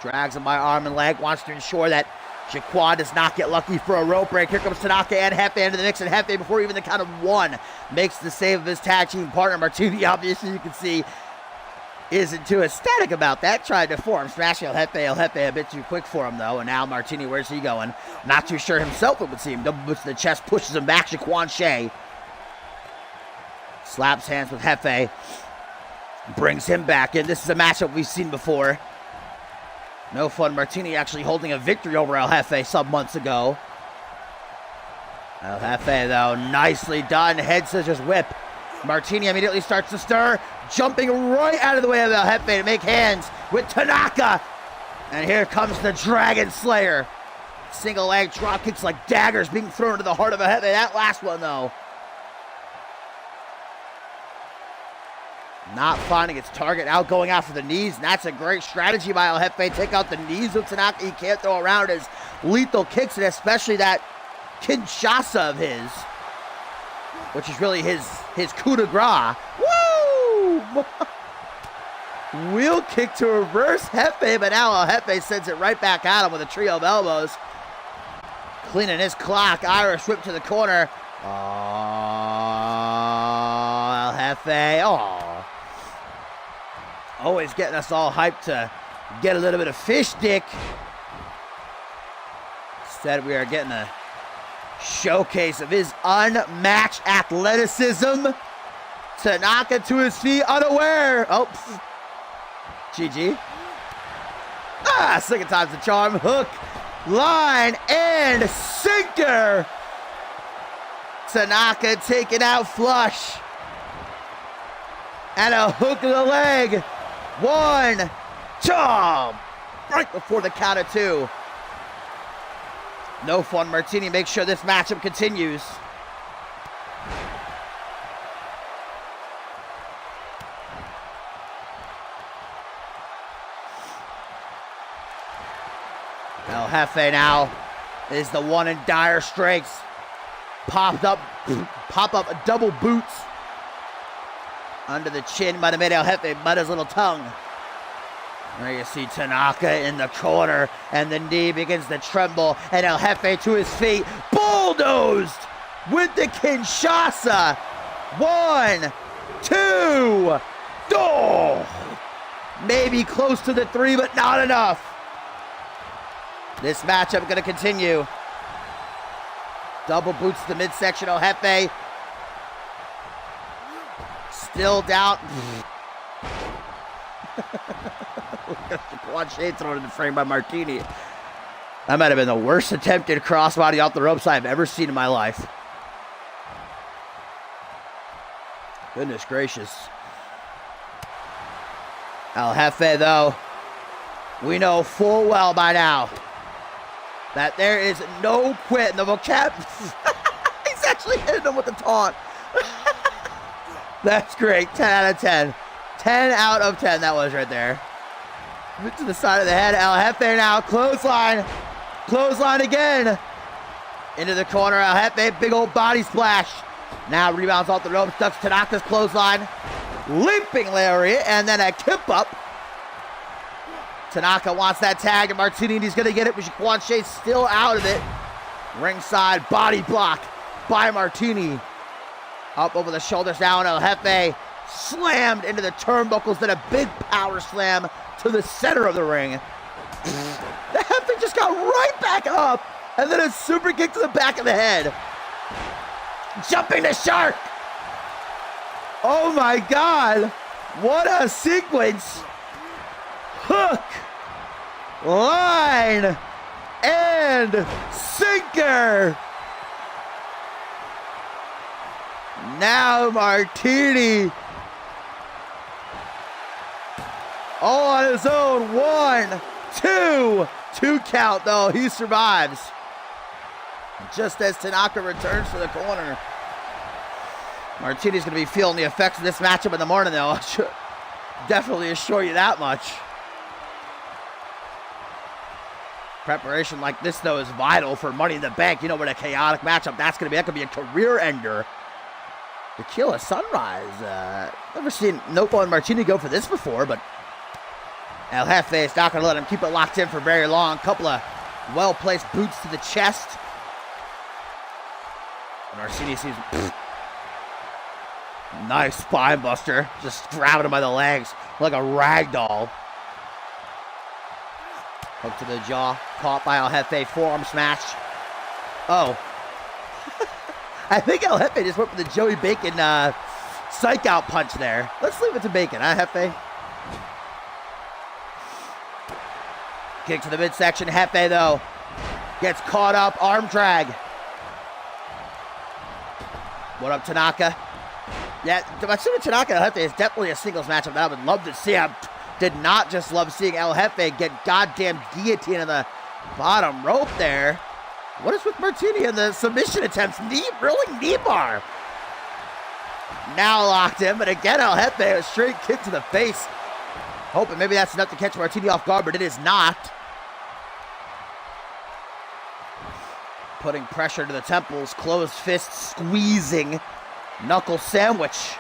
Drags him by arm and leg. Wants to ensure that Jaquan does not get lucky for a rope break. Here comes Tanaka and Hefe into the mix, and Hefe, before even the count of one, makes the save of his tag team partner. Martini, obviously, you can see, isn't too ecstatic about that. Tried to form, smashing El Jefe a bit too quick for him, though. And now Martini, where's he going? Not too sure himself, it would seem. Double boots to the chest, pushes him back. Jaquan Shea slaps hands with Jefe, brings him back in. This is a matchup we've seen before. No fun. Martini actually holding a victory over El Jefe some months ago. El Jefe, though, nicely done. Head scissors whip. Martini immediately starts to stir, jumping right out of the way of El Jefe to make hands with Tanaka. And here comes the Dragon Slayer. Single leg drop kicks like daggers being thrown to the heart of El Jefe. That last one, though, not finding its target, out going after the knees, and that's a great strategy by El Jefe. Take out the knees of Tanaka. He can't throw around his lethal kicks, and especially that Kinshasa of his, which is really his coup de grace. Woo! Wheel kick to reverse Jefe, but now El Jefe sends it right back at him with a trio of elbows. Cleaning his clock, Irish whip to the corner. Oh, El Jefe, oh. Always getting us all hyped to get a little bit of fish dick. Instead, we are getting a showcase of his unmatched athleticism. Tanaka to his feet, unaware. Oh, GG. Second time's the charm. Hook, line, and sinker. Tanaka taken out flush. And a hook of the leg. 1, 2, right before the count of 2. No fun. Martini makes sure this matchup continues. El Jefe now is the one in dire straits. Pop up double boots under the chin. Might have made El Jefe bite his little tongue. There you see Tanaka in the corner, and the knee begins to tremble, and El Jefe to his feet, bulldozed with the Kinshasa. 1, 2, oh! Maybe close to the 3, but not enough. This matchup going to continue. Double boots to the midsection. El Jefe still down. Quad shade thrown in the frame by Martini. That might have been the worst attempted crossbody off the ropes I've ever seen in my life. Goodness gracious. El Jefe, though, we know full well by now that there is no quit in the vocab. He's actually hitting him with the taunt. That's great. 10 out of 10. 10 out of 10 that was right there. To the side of the head. El Jefe now. Clothesline. Clothesline again. Into the corner. El Jefe. Big old body splash. Now rebounds off the ropes. Ducks Tanaka's clothesline. Leaping lariat. And then a kip up. Tanaka wants that tag. And Martini, he's going to get it. But Jaquan Shea still out of it. Ringside body block by Martini. Up over the shoulders now, and El Jefe slammed into the turnbuckles, then a big power slam to the center of the ring. The Jefe just got right back up, and then a super kick to the back of the head. Jumping the shark. Oh my God. What a sequence. Hook, line, and sinker. Now Martini, all on his own. 1, 2, 2 count though. He survives. Just as Tanaka returns to the corner. Martini's going to be feeling the effects of this matchup in the morning though. I should definitely assure you that much. Preparation like this though is vital for Money in the Bank. You know what a chaotic matchup that's going to be. That could be a career ender. Tequila Sunrise. Never seen Nopo and Martini go for this before, but El Jefe is not going to let him keep it locked in for very long. Couple of Well-placed boots to the chest. And Orsini sees... Nice spine buster. Just grabbing him by the legs like a rag doll. Hook to the jaw. Caught by El Jefe. Forearm smash. Oh. I think El Jefe just went for the Joey Bacon psych out punch there. Let's leave it to Bacon, huh, Jefe? Kick to the midsection. Jefe, though, gets caught up. Arm drag. What up, Tanaka? Yeah, Matsuda Tanaka El Jefe is definitely a singles matchup that I would love to see. I did not just love seeing El Jefe get goddamn guillotine in the bottom rope there. What is with Martini and the submission attempts? Rolling knee bar. Now locked in, but again El Jefe, a straight kick to the face. Hoping maybe that's enough to catch Martini off guard, but it is not. Putting pressure to the temples, closed fists squeezing. Knuckle sandwich.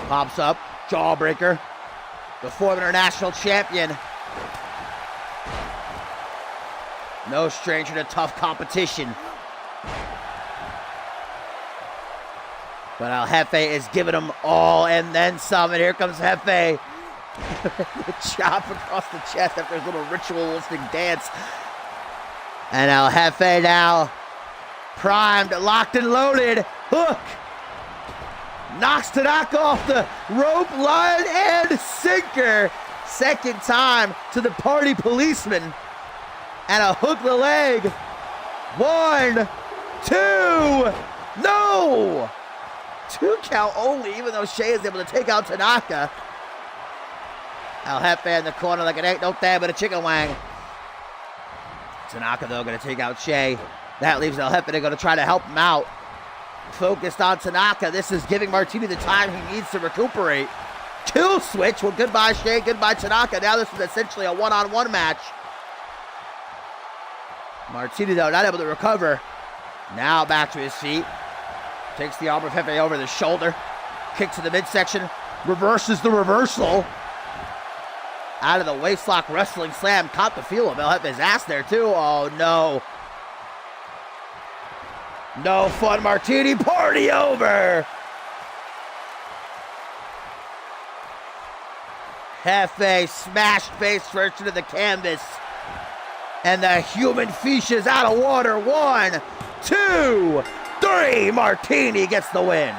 Pops up, jawbreaker. The former international champion. No stranger to tough competition. But El Jefe is giving him all and then some. And here comes Jefe. The chop across the chest after his little ritualistic dance. And El Jefe now primed, locked and loaded. Hook. Knocks Tanaka off the rope, line, and sinker. Second time to the party policeman. And a hook the leg. 1, 2. No! 2 count only, even though Shea is able to take out Tanaka. El Jefe in the corner like it ain't no thing but a chicken wang. Tanaka, though, going to take out Shea. That leaves El Jefe to go to try to help him out. Focused on Tanaka. This is giving Martini the time he needs to recuperate. Kill switch. Well, goodbye, Shea. Goodbye, Tanaka. Now this is essentially a one-on-one match. Martini, though, not able to recover. Now back to his feet. Takes the arm of Jefe over the shoulder. Kick to the midsection. Reverses the reversal. Out of the waistlock wrestling slam. Caught the feel of El Jefe's ass there, too. Oh, no. No fun, Martini. Party over. Jefe smashed face first into the canvas. And the human fish is out of water. 1, 2, 3. Martini gets the win.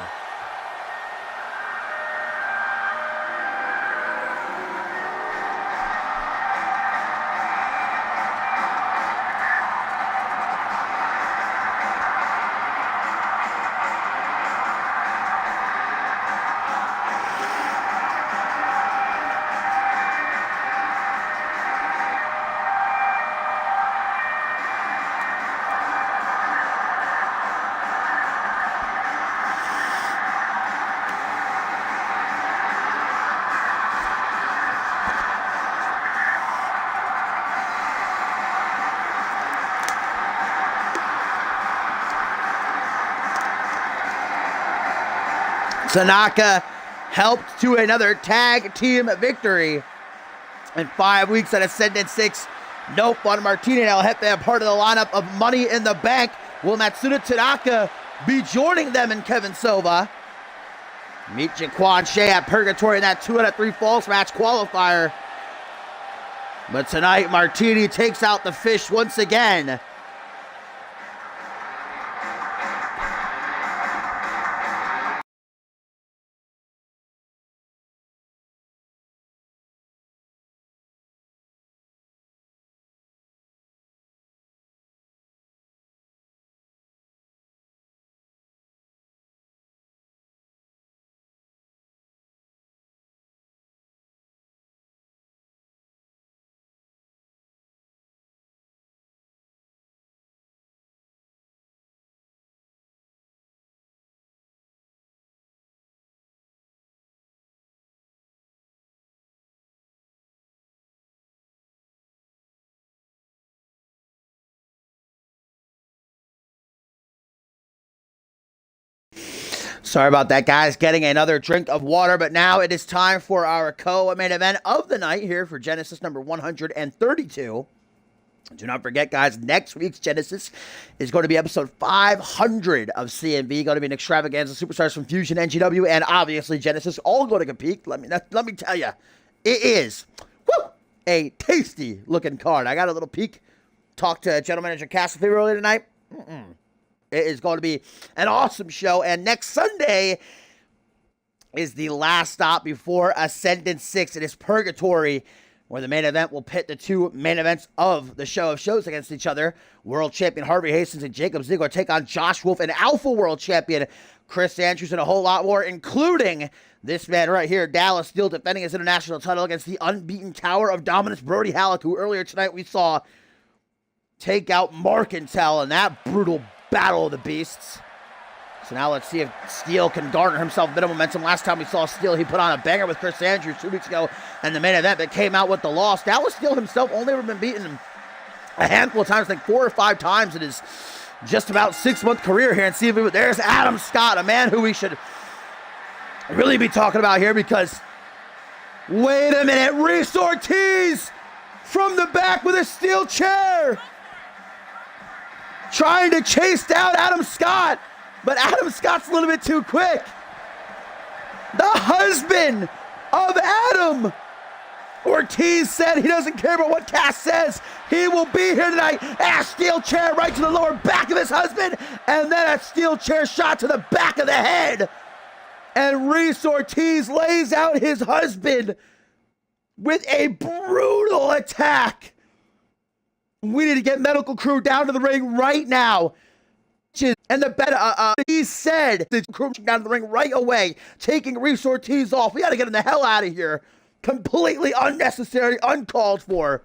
Tanaka helped to another tag team victory. In 5 weeks at Ascendant 6, no fun. Martini and El Jefe are part of the lineup of Money in the Bank. Will Matsuda Tanaka be joining them and Kevin Silva? Meet Jaquan Shea at Purgatory in that 2 out of 3 falls match qualifier. But tonight, Martini takes out the fish once again. Sorry about that, guys. Getting another drink of water, but now it is time for our co-main event of the night here for Genesis number 132. Do not forget, guys, next week's Genesis is going to be episode 500 of CMV. Going to be an extravaganza. Superstars from Fusion, NGW, and obviously Genesis all going to compete. Let me tell you, it is a tasty looking card. I got a little peek. Talked to General Manager Castle earlier tonight. It is going to be an awesome show. And next Sunday is the last stop before Ascendant 6. It is Purgatory, where the main event will pit the two main events of the show of shows against each other. World Champion Harvey Hastings and Jacob Ziegler take on Josh Wolf and Alpha World Champion Chris Andrews, and a whole lot more, including this man right here, Dallas Steele, defending his international title against the unbeaten Tower of Dominance, Brody Halleck, who earlier tonight we saw take out Mark Intel in that brutal battle of the beasts. So now let's see if Steele can garner himself a bit of momentum. Last time we saw Steele, he put on a banger with Chris Andrews 2 weeks ago in the main event, but came out with the loss. Dallas Steele himself only ever been beaten a handful of times, like 4 or 5 times in his just about 6-month career here in CMV. But there's Adam Scott, a man who we should really be talking about here, because wait a minute, Reese Ortiz from the back with a steel chair, trying to chase down Adam Scott. But Adam Scott's a little bit too quick. The husband of Adam Ortiz said he doesn't care about what Cass says. He will be here tonight. A steel chair right to the lower back of his husband, and then a steel chair shot to the back of the head. And Reese Ortiz lays out his husband with a brutal attack. We need to get medical crew down to the ring right now. And he said the crew down to the ring right away, taking Reese Ortiz off. We got to get him the hell out of here. Completely unnecessary, uncalled for.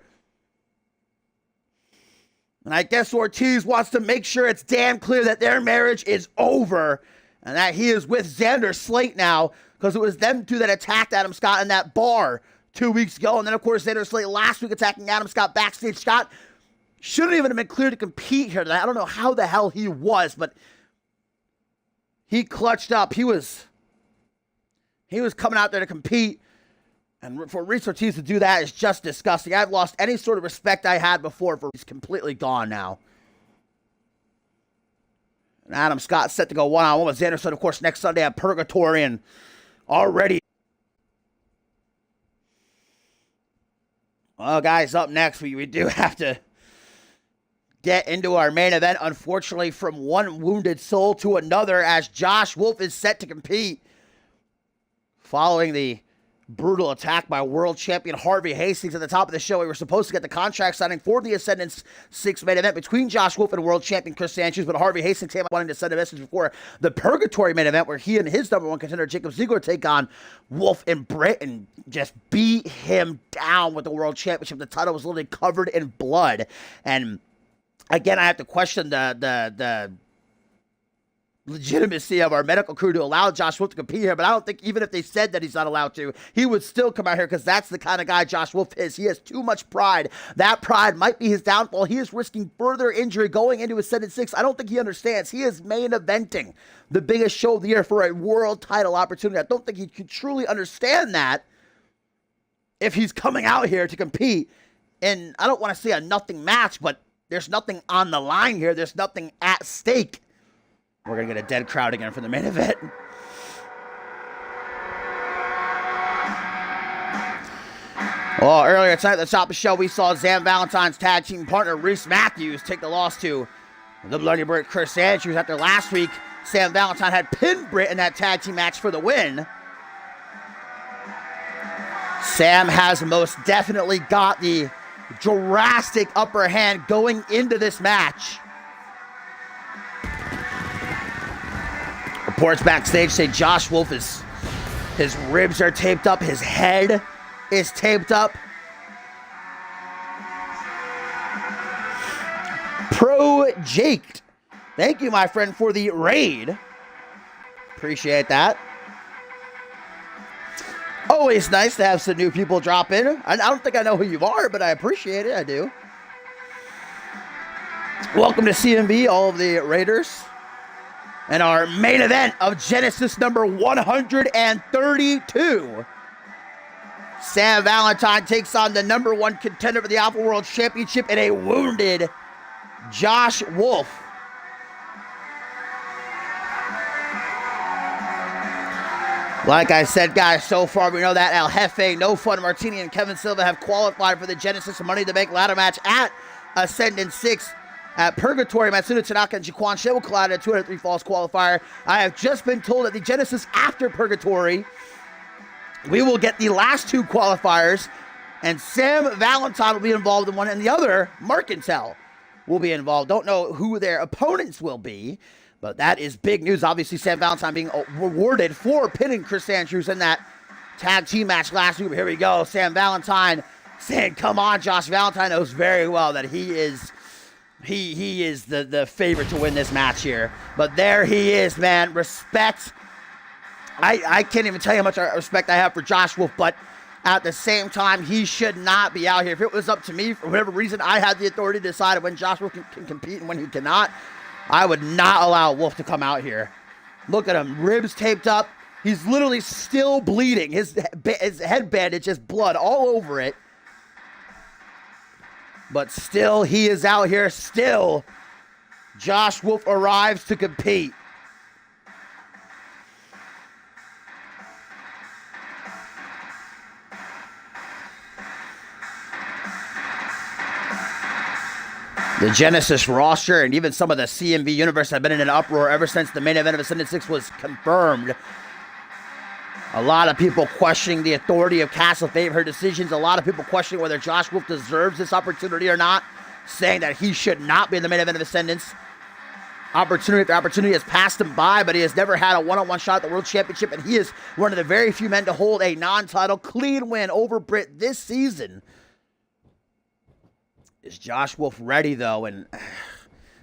And I guess Ortiz wants to make sure it's damn clear that their marriage is over and that he is with Xander Slate now, because it was them two that attacked Adam Scott in that bar 2 weeks ago. And then, of course, Xander Slate last week attacking Adam Scott backstage. Scott shouldn't even have been cleared to compete here tonight. I don't know how the hell he was, but he clutched up. He was coming out there to compete. And for Reese Ortiz to do that is just disgusting. I've lost any sort of respect I had before for he's completely gone now. And Adam Scott set to go one-on-one with Xander Slate, of course, next Sunday at Purgatory, and already. Well, guys, up next, we do have to get into our main event, unfortunately, from one wounded soul to another, as Josh Wolf is set to compete following the brutal attack by world champion Harvey Hastings at the top of the show. We were supposed to get the contract signing for the Ascendance 6 main event between Josh Wolf and world champion Chris Andrews, but Harvey Hastings came up wanting to send a message before the Purgatory main event, where he and his number one contender Jacob Ziegler take on Wolf and Britt and just beat him down with the world championship. The title was literally covered in blood. And again, I have to question the legitimacy of our medical crew to allow Josh Wolf to compete here, but I don't think even if they said that he's not allowed to, he would still come out here, because that's the kind of guy Josh Wolf is. He has too much pride. That pride might be his downfall. He is risking further injury going into Ascendant 6. I don't think he understands. He is main eventing the biggest show of the year for a world title opportunity. I don't think he could truly understand that if he's coming out here to compete. And I don't want to say a nothing match, but there's nothing on the line here. There's nothing at stake. We're going to get a dead crowd again for the main event. Well, earlier tonight at the top of the show, we saw Zam Valentine's tag team partner Reese Matthews take the loss to the Bloody Britt Chris Andrews, after last week Sam Valentine had pinned Britt in that tag team match for the win. Sam has most definitely got the drastic upper hand going into this match. Reports backstage say Josh Wolf his ribs are taped up, his head is taped up. Pro Jake, thank you, my friend, for the raid. Appreciate that. Always nice to have some new people drop in. I don't think I know who you are, but I appreciate it. I do. Welcome to CMV, all of the raiders. And our main event of Genesis number 132. Sam Valentine takes on the number 1 contender for the Alpha World Championship in a wounded Josh Wolf. Like I said, guys, so far we know that El Jefe, No Fun Martini, and Kevin Silva have qualified for the Genesis Money in the Bank ladder match at Ascendant 6. At Purgatory, Matsuda Tanaka and Jaquan Shea will collide at a 2 out of 3 falls qualifier. I have just been told that the Genesis after Purgatory, we will get the last 2 qualifiers, and Sam Valentine will be involved in one, and the other, Mercantile, will be involved. Don't know who their opponents will be, but that is big news. Obviously, Sam Valentine being rewarded for pinning Chris Andrews in that tag team match last week. But here we go. Sam Valentine saying, come on, Josh Valentine knows very well that he is the favorite to win this match here. But there he is, man. Respect. I can't even tell you how much respect I have for Josh Wolf, but at the same time, he should not be out here. If it was up to me, for whatever reason, I had the authority to decide when Josh Wolf can compete and when he cannot, I would not allow Wolf to come out here. Look at him. Ribs taped up. He's literally still bleeding. His head bandage is blood all over it. But still, he is out here. Still, Josh Wolf arrives to compete. The Genesis roster and even some of the CMV universe have been in an uproar ever since the main event of Ascendant 6 was confirmed. A lot of people questioning the authority of Castle Fate, her decisions. A lot of people questioning whether Josh Wolf deserves this opportunity or not, saying that he should not be in the main event of Ascendance. Opportunity after opportunity has passed him by, but he has never had a one-on-one shot at the World Championship, and he is one of the very few men to hold a non-title clean win over Britt this season. Is Josh Wolf ready, though? And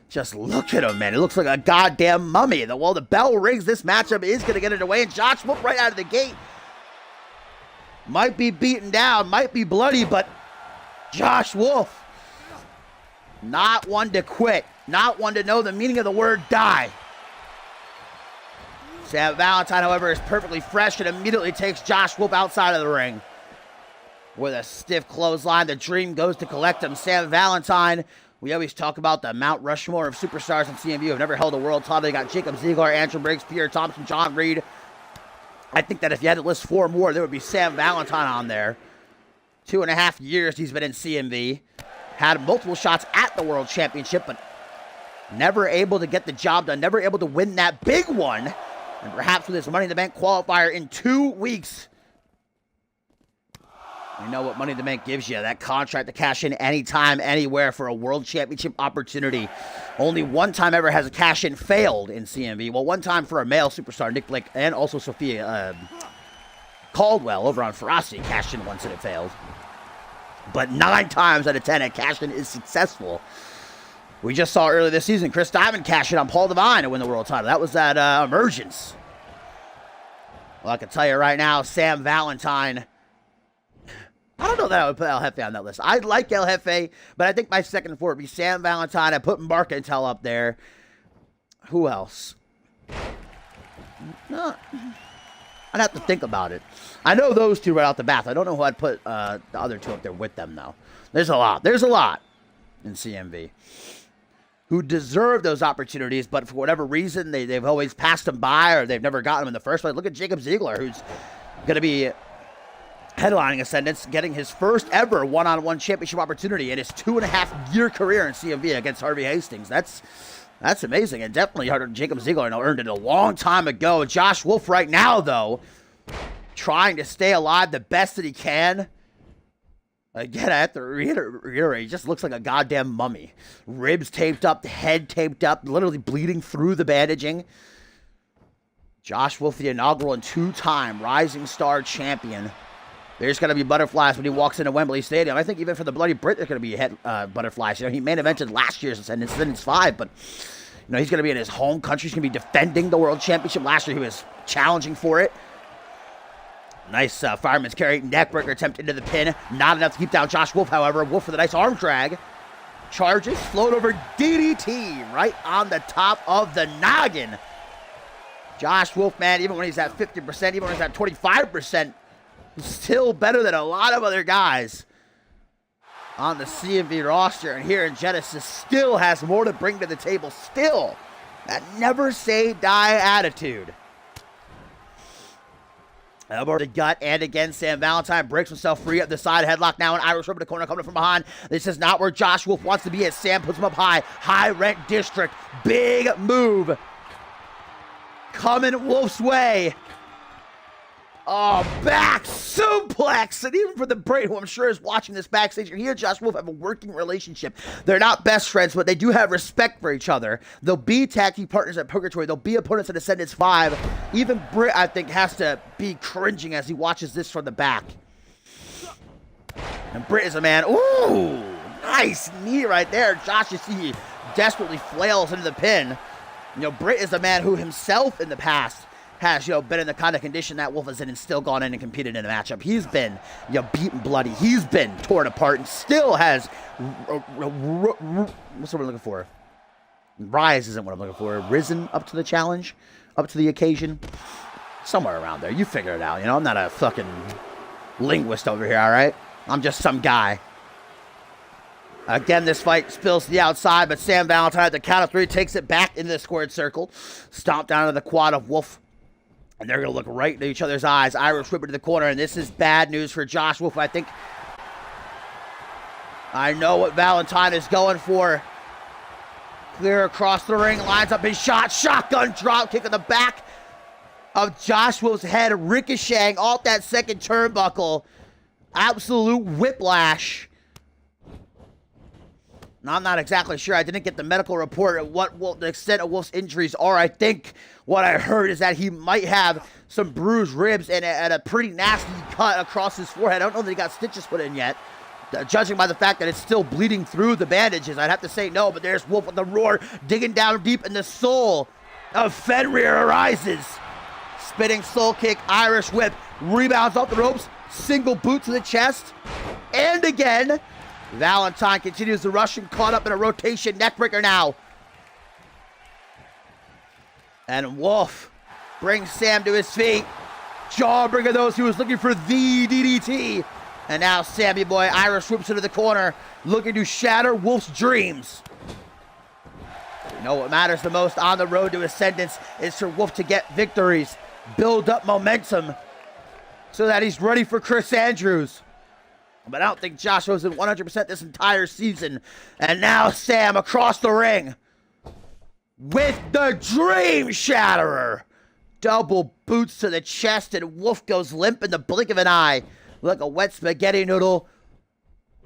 just look at him, man. It looks like a goddamn mummy. Well, the bell rings. This matchup is going to get underway, and Josh Wolf right out of the gate might be beaten down, might be bloody, but Josh Wolf, not one to quit, not one to know the meaning of the word die. Sam Valentine, however, is perfectly fresh and immediately takes Josh Wolf outside of the ring. With a stiff clothesline, the dream goes to collect him. Sam Valentine, we always talk about the Mount Rushmore of superstars in CMV who have never held a world title. They got Jacob Ziegler, Andrew Briggs, Pierre Thompson, John Reed. I think that if you had to list 4 more, there would be Sam Valentine on there. 2.5 years he's been in CMV. Had multiple shots at the World Championship, but never able to get the job done. Never able to win that big one. And perhaps with this Money in the Bank qualifier in 2 weeks, you know what Money in the Bank gives you. That contract to cash in anytime, anywhere for a World Championship opportunity. Only one time ever has a cash-in failed in CMV. Well, one time for a male superstar, Nick Blake, and also Sophia Caldwell over on Ferocity cashed in once and it failed. But 9 times out of 10, a cash-in is successful. We just saw earlier this season, Chris Diamond cash in on Paul Devine to win the world title. That was at Emergence. Well, I can tell you right now, Sam Valentine, I don't know that I would put El Jefe on that list. I like El Jefe, but I think my second and four would be Sam Valentine. I put Mercantile up there. Who else? No, I'd have to think about it. I know those 2 right off the bat. I don't know who I'd put the other 2 up there with them, though. There's a lot. There's a lot in CMV who deserve those opportunities, but for whatever reason, they've always passed them by or they've never gotten them in the first place. Look at Jacob Ziegler, who's going to be headlining Ascendance, getting his first ever one-on-one championship opportunity in his 2.5-year career in CMV against Harvey Hastings. That's amazing, and definitely Jacob Ziegler earned it a long time ago. Josh Wolf right now, though, trying to stay alive the best that he can. Again, I have to reiterate, he just looks like a goddamn mummy. Ribs taped up, the head taped up, literally bleeding through the bandaging. Josh Wolf, the inaugural and 2-time Rising Star champion. There's going to be butterflies when he walks into Wembley Stadium. I think even for the Bloody Brit, there's going to be butterflies. You know, he main evented last year's Ascendance 5, but you know, he's going to be in his home country. He's going to be defending the World Championship. Last year, he was challenging for it. Nice fireman's carry, neckbreaker attempt into the pin. Not enough to keep down Josh Wolf, however. Wolf with a nice arm drag. Charges, float over DDT right on the top of the noggin Josh Wolf, man, even when he's at 50%, even when he's at 25%, he's still better than a lot of other guys on the CMV roster. And here in Genesis, still has more to bring to the table. Still, that never say die attitude. Elbow to gut, and again, Sam Valentine breaks himself free up the side headlock now, and Irish Whip in the corner coming from behind. This is not where Josh Wolf wants to be as Sam puts him up high. High rent district. Big move. Coming Wolf's way. Oh, back suplex. And even for the brain, who I'm sure is watching this backstage, he and Josh Wolf have a working relationship. They're not best friends, but they do have respect for each other. They'll be tag team partners at Purgatory. They'll be opponents at Ascendance 5. Even Britt, I think, has to be cringing as he watches this from the back. And Britt is a man. Ooh, nice knee right there. Josh, you see, he desperately flails into the pin. You know, Britt is a man who himself in the past has, been in the kind of condition that Wolf is in and still gone in and competed in a matchup. He's been, beaten bloody. He's been torn apart and still has, what's the word I'm looking for? Rise isn't what I'm looking for. Risen up to the challenge, up to the occasion. Somewhere around there. You figure it out, I'm not a fucking linguist over here, all right? I'm just some guy. Again, this fight spills to the outside, but Sam Valentine at the count of 3 takes it back into the squared circle. Stomp down to the quad of Wolf. And they're going to look right into each other's eyes. Irish Whip into the corner, and this is bad news for Josh Wolf. I know what Valentine is going for. Clear across the ring, lines up his shot. Shotgun drop kick in the back of Josh Wolf's head, ricocheting off that second turnbuckle. Absolute whiplash. Now, I'm not exactly sure. I didn't get the medical report of what the extent of Wolf's injuries are. I think what I heard is that he might have some bruised ribs and a pretty nasty cut across his forehead. I don't know that he got stitches put in yet. Judging by the fact that it's still bleeding through the bandages, I'd have to say no, but there's Wolf with the roar, digging down deep, in the soul of Fenrir arises. Spinning soul kick, Irish Whip, rebounds off the ropes, single boot to the chest, and again, Valentine continues the rush and caught up in a rotation neckbreaker now. And Wolf brings Sam to his feet. Jawbreaker those who was looking for the DDT. And now Sammy Boy Irish Whips into the corner, looking to shatter Wolf's dreams. You know what matters the most on the road to Ascendance is for Wolf to get victories, build up momentum, so that he's ready for Chris Andrews. But I don't think Josh was in 100% this entire season. And now Sam across the ring with the Dream Shatterer. Double boots to the chest, and Wolf goes limp in the blink of an eye like a wet spaghetti noodle.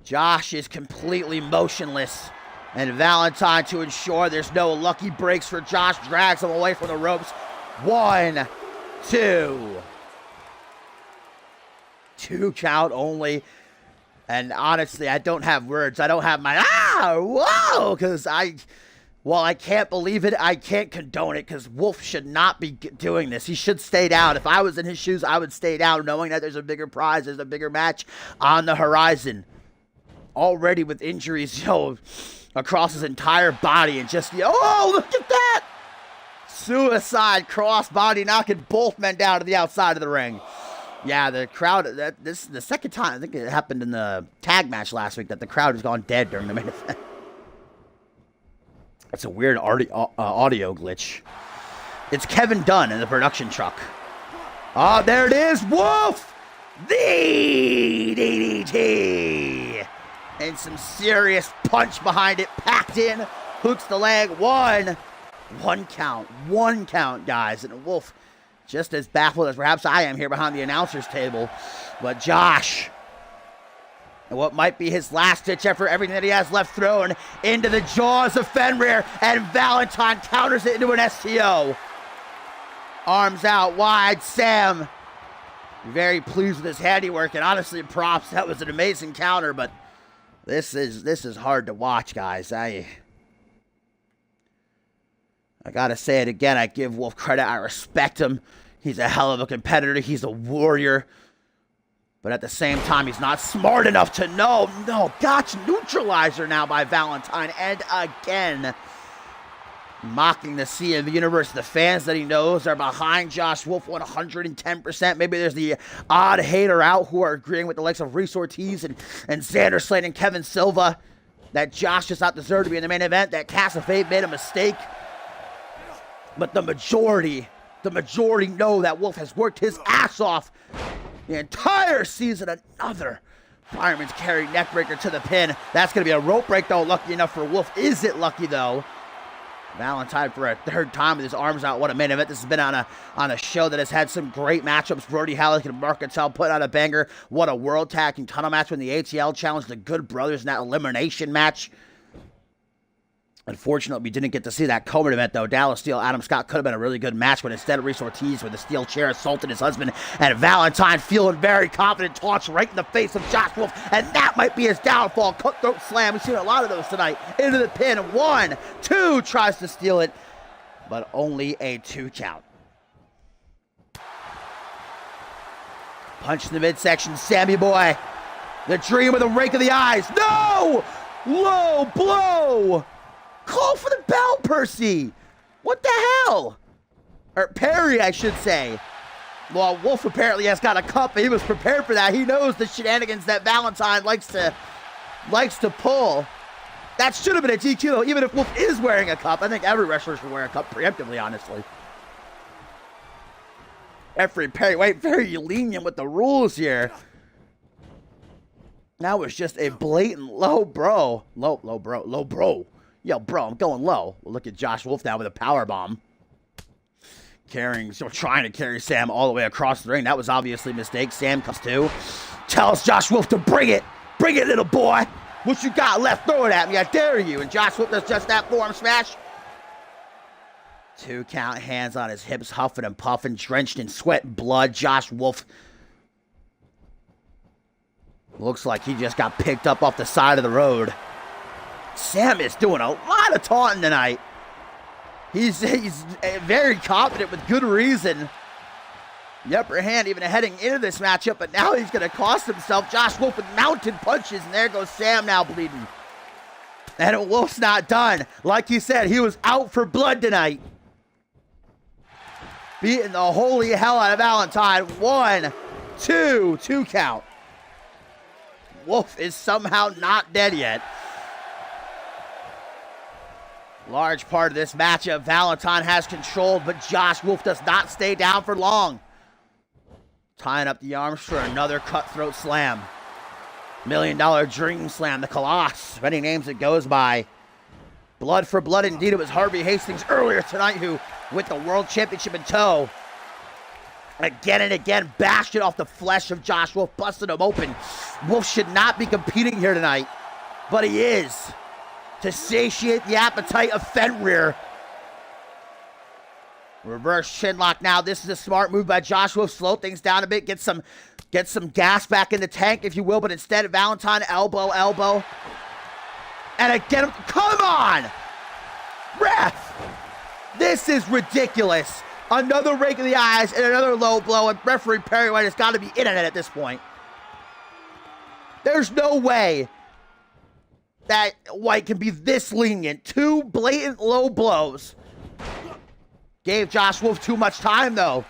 Josh is completely motionless. And Valentine, to ensure there's no lucky breaks for Josh, drags him away from the ropes. 1, 2. 2 count only. And honestly, I don't have words. I don't have my, whoa, because while I can't believe it, I can't condone it, because Wolf should not be doing this. He should stay down. If I was in his shoes, I would stay down, knowing that there's a bigger prize, there's a bigger match on the horizon. Already with injuries, across his entire body, and just, look at that! Suicide crossbody, knocking both men down to the outside of the ring. Yeah, the crowd, this is the second time, I think it happened in the tag match last week, that the crowd has gone dead during the main event. It's a weird audio glitch. It's Kevin Dunn in the production truck. Oh, there it is, Wolf! The DDT! And some serious punch behind it, packed in, hooks the leg, one count, guys, and Wolf, just as baffled as perhaps I am here behind the announcer's table. But Josh, and what might be his last-ditch effort, everything that he has left thrown into the jaws of Fenrir, and Valentine counters it into an STO. Arms out wide, Sam. Very pleased with his handiwork, and honestly, props. That was an amazing counter, but this is hard to watch, guys. I gotta say it again. I give Wolf credit. I respect him. He's a hell of a competitor. He's a warrior. But at the same time, he's not smart enough to know. No, gotcha. Neutralizer now by Valentine. And again, mocking the CMV universe. The fans that he knows are behind Josh Wolf 110%. Maybe there's the odd hater out who are agreeing with the likes of Reese Ortiz and Xander Slade and Kevin Silva that Josh does not deserve to be in the main event, that Casa Fate made a mistake. But the majority know that Wolf has worked his ass off the entire season. Another Fireman's Carry neckbreaker to the pin. That's going to be a rope break, though. Lucky enough for Wolf. Is it lucky, though? Valentine for a third time with his arms out. What a main event. This has been on a show that has had some great matchups. Brody Halleck and Mark Cattell putting out a banger. What a World Tag Team title match when the ATL challenged the Good Brothers in that elimination match. Unfortunately, we didn't get to see that co-main event, though. Dallas Steel, Adam Scott could have been a really good match, but instead Reese Ortiz with a steel chair assaulted his husband, and Valentine feeling very confident, taunts right in the face of Josh Wolf, and that might be his downfall. Cutthroat slam. We've seen a lot of those tonight. Into the pin. 1, 2, tries to steal it, but only a 2 count. Punch in the midsection. Sammy Boy. The dream with a rake of the eyes. No! Low blow! Call for the bell, Percy! What the hell? Or Perry, I should say. Well, Wolf apparently has got a cup, and he was prepared for that. He knows the shenanigans that Valentine likes to pull. That should have been a DQ, though, even if Wolf is wearing a cup. I think every wrestler should wear a cup preemptively, honestly. Referee Perry White very lenient with the rules here. That was just a blatant low bro. Low bro. Yo, bro, I'm going low. Well, look at Josh Wolf now with a power bomb. Trying to carry Sam all the way across the ring. That was obviously a mistake. Sam comes to. Tells Josh Wolf to bring it. Bring it, little boy. What you got left? Throw it at me. I dare you. And Josh Wolf does just that forearm smash. 2 count, hands on his hips, huffing and puffing, drenched in sweat and blood. Josh Wolf looks like he just got picked up off the side of the road. Sam is doing a lot of taunting tonight. He's very confident with good reason. The upper hand even heading into this matchup, but now he's going to cost himself. Josh Wolf with mounted punches, and there goes Sam now bleeding. And Wolf's not done. Like you said, he was out for blood tonight. Beating the holy hell out of Valentine. 1, 2, 2 count. Wolf is somehow not dead yet. Large part of this matchup, Valentine has controlled, but Josh Wolf does not stay down for long. Tying up the arms for another cutthroat slam. $1 Million Dream Slam, the Colossus, many names it goes by. Blood for blood, indeed. It was Harvey Hastings earlier tonight who, with the World Championship in tow, again and again, bashed it off the flesh of Josh Wolf, busted him open. Wolf should not be competing here tonight, but he is, to satiate the appetite of Fenrir. Reverse chinlock now. This is a smart move by Josh Wolf. Slow things down a bit. Get some gas back in the tank, if you will. But instead, Valentine elbow. And again, come on! Ref! This is ridiculous. Another rake of the eyes and another low blow. And referee Perry White has got to be in on it at this point. There's no way that White can be this lenient. 2 blatant low blows. Gave Josh Wolf too much time, though.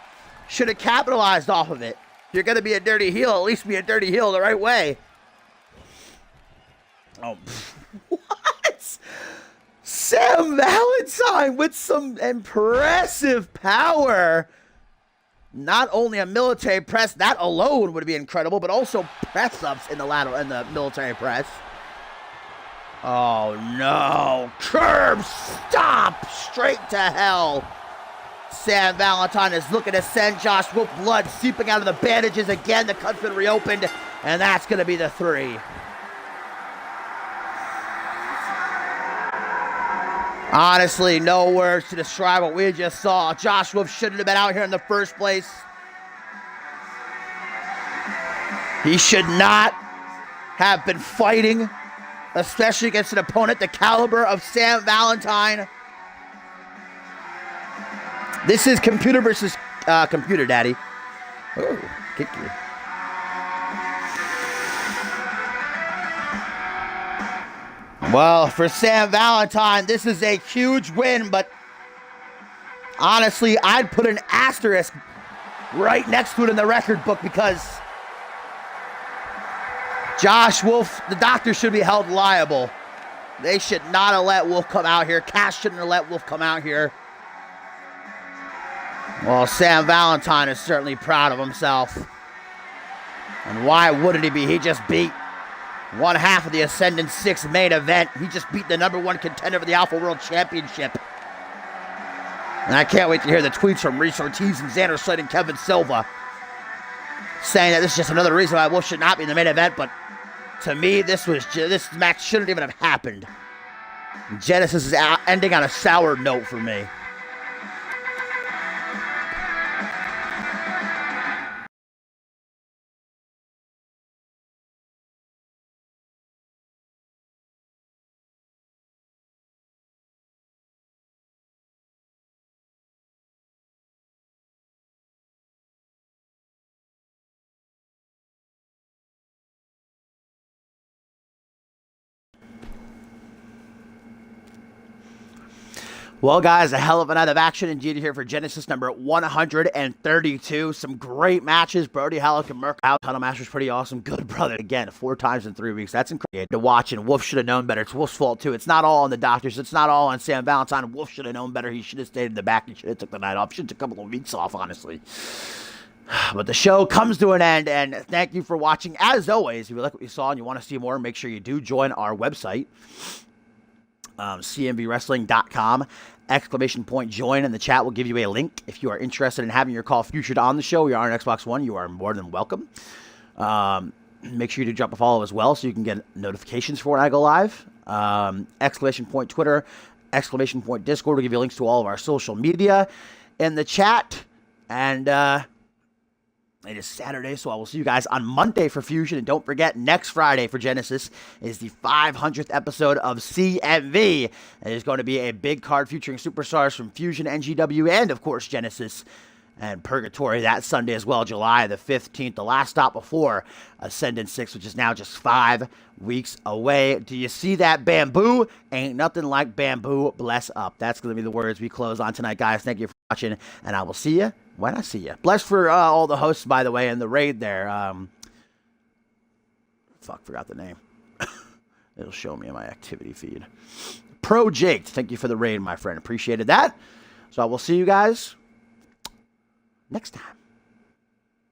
Should have capitalized off of it. If you're going to be a dirty heel, at least be a dirty heel the right way. Oh, what? Sam Valentine with some impressive power. Not only a military press, that alone would be incredible, but also press-ups in the military press. Oh, no. Curb stop. Straight to hell. Sam Valentine is looking to send Josh Wolf, blood seeping out of the bandages again. The cut's been reopened, and that's going to be the 3. Honestly, no words to describe what we just saw. Josh Wolf shouldn't have been out here in the first place. He should not have been fighting, especially against an opponent the caliber of Sam Valentine. This is computer versus computer, Daddy. Oh, kick you. Well, for Sam Valentine, this is a huge win, but Honestly, I'd put an asterisk right next to it in the record book because Josh Wolf, the doctor, should be held liable. They should not have let Wolf come out here. Cass shouldn't have let Wolf come out here. Well, Sam Valentine is certainly proud of himself. And why wouldn't he be? He just beat one half of the Ascendant 6 main event. He just beat the #1 contender for the Alpha World Championship. And I can't wait to hear the tweets from Reese Ortiz and Xander Slade and Kevin Silva saying that this is just another reason why Wolf should not be in the main event. But to me, this match shouldn't even have happened. Genesis is ending on a sour note for me. Well, guys, a hell of a night of action indeed here for Genesis number 132. Some great matches. Brody Halleck and Merck out. Tunnel Master's pretty awesome. Good brother. Again, 4 times in 3 weeks. That's incredible to watch, and Wolf should have known better. It's Wolf's fault, too. It's not all on the doctors. It's not all on Sam Valentine. Wolf should have known better. He should have stayed in the back. He should have took the night off. He should have took a couple of weeks off, honestly. But the show comes to an end, and thank you for watching. As always, if you like what you saw and you want to see more, make sure you do join our website, cmvwrestling.com. !join in the chat will give you a link. If you are interested in having your call featured on the show, you are on Xbox One, you are more than welcome. Make sure you do drop a follow as well so you can get notifications for when I go live. Twitter, Discord will give you links to all of our social media in the chat. And it is Saturday, so I will see you guys on Monday for Fusion. And don't forget, next Friday for Genesis is the 500th episode of CMV. It is going to be a big card featuring superstars from Fusion, NGW, and, of course, Genesis and Purgatory that Sunday as well, July the 15th, the last stop before Ascendant 6, which is now just 5 weeks away. Do you see that bamboo? Ain't nothing like bamboo. Bless up. That's going to be the words we close on tonight, guys. Thank you for watching, and I will see you when I see you. Bless for all the hosts, by the way, in the raid there. Forgot the name. It'll show me in my activity feed. Pro Jake, thank you for the raid, my friend. Appreciated that. So I will see you guys next time.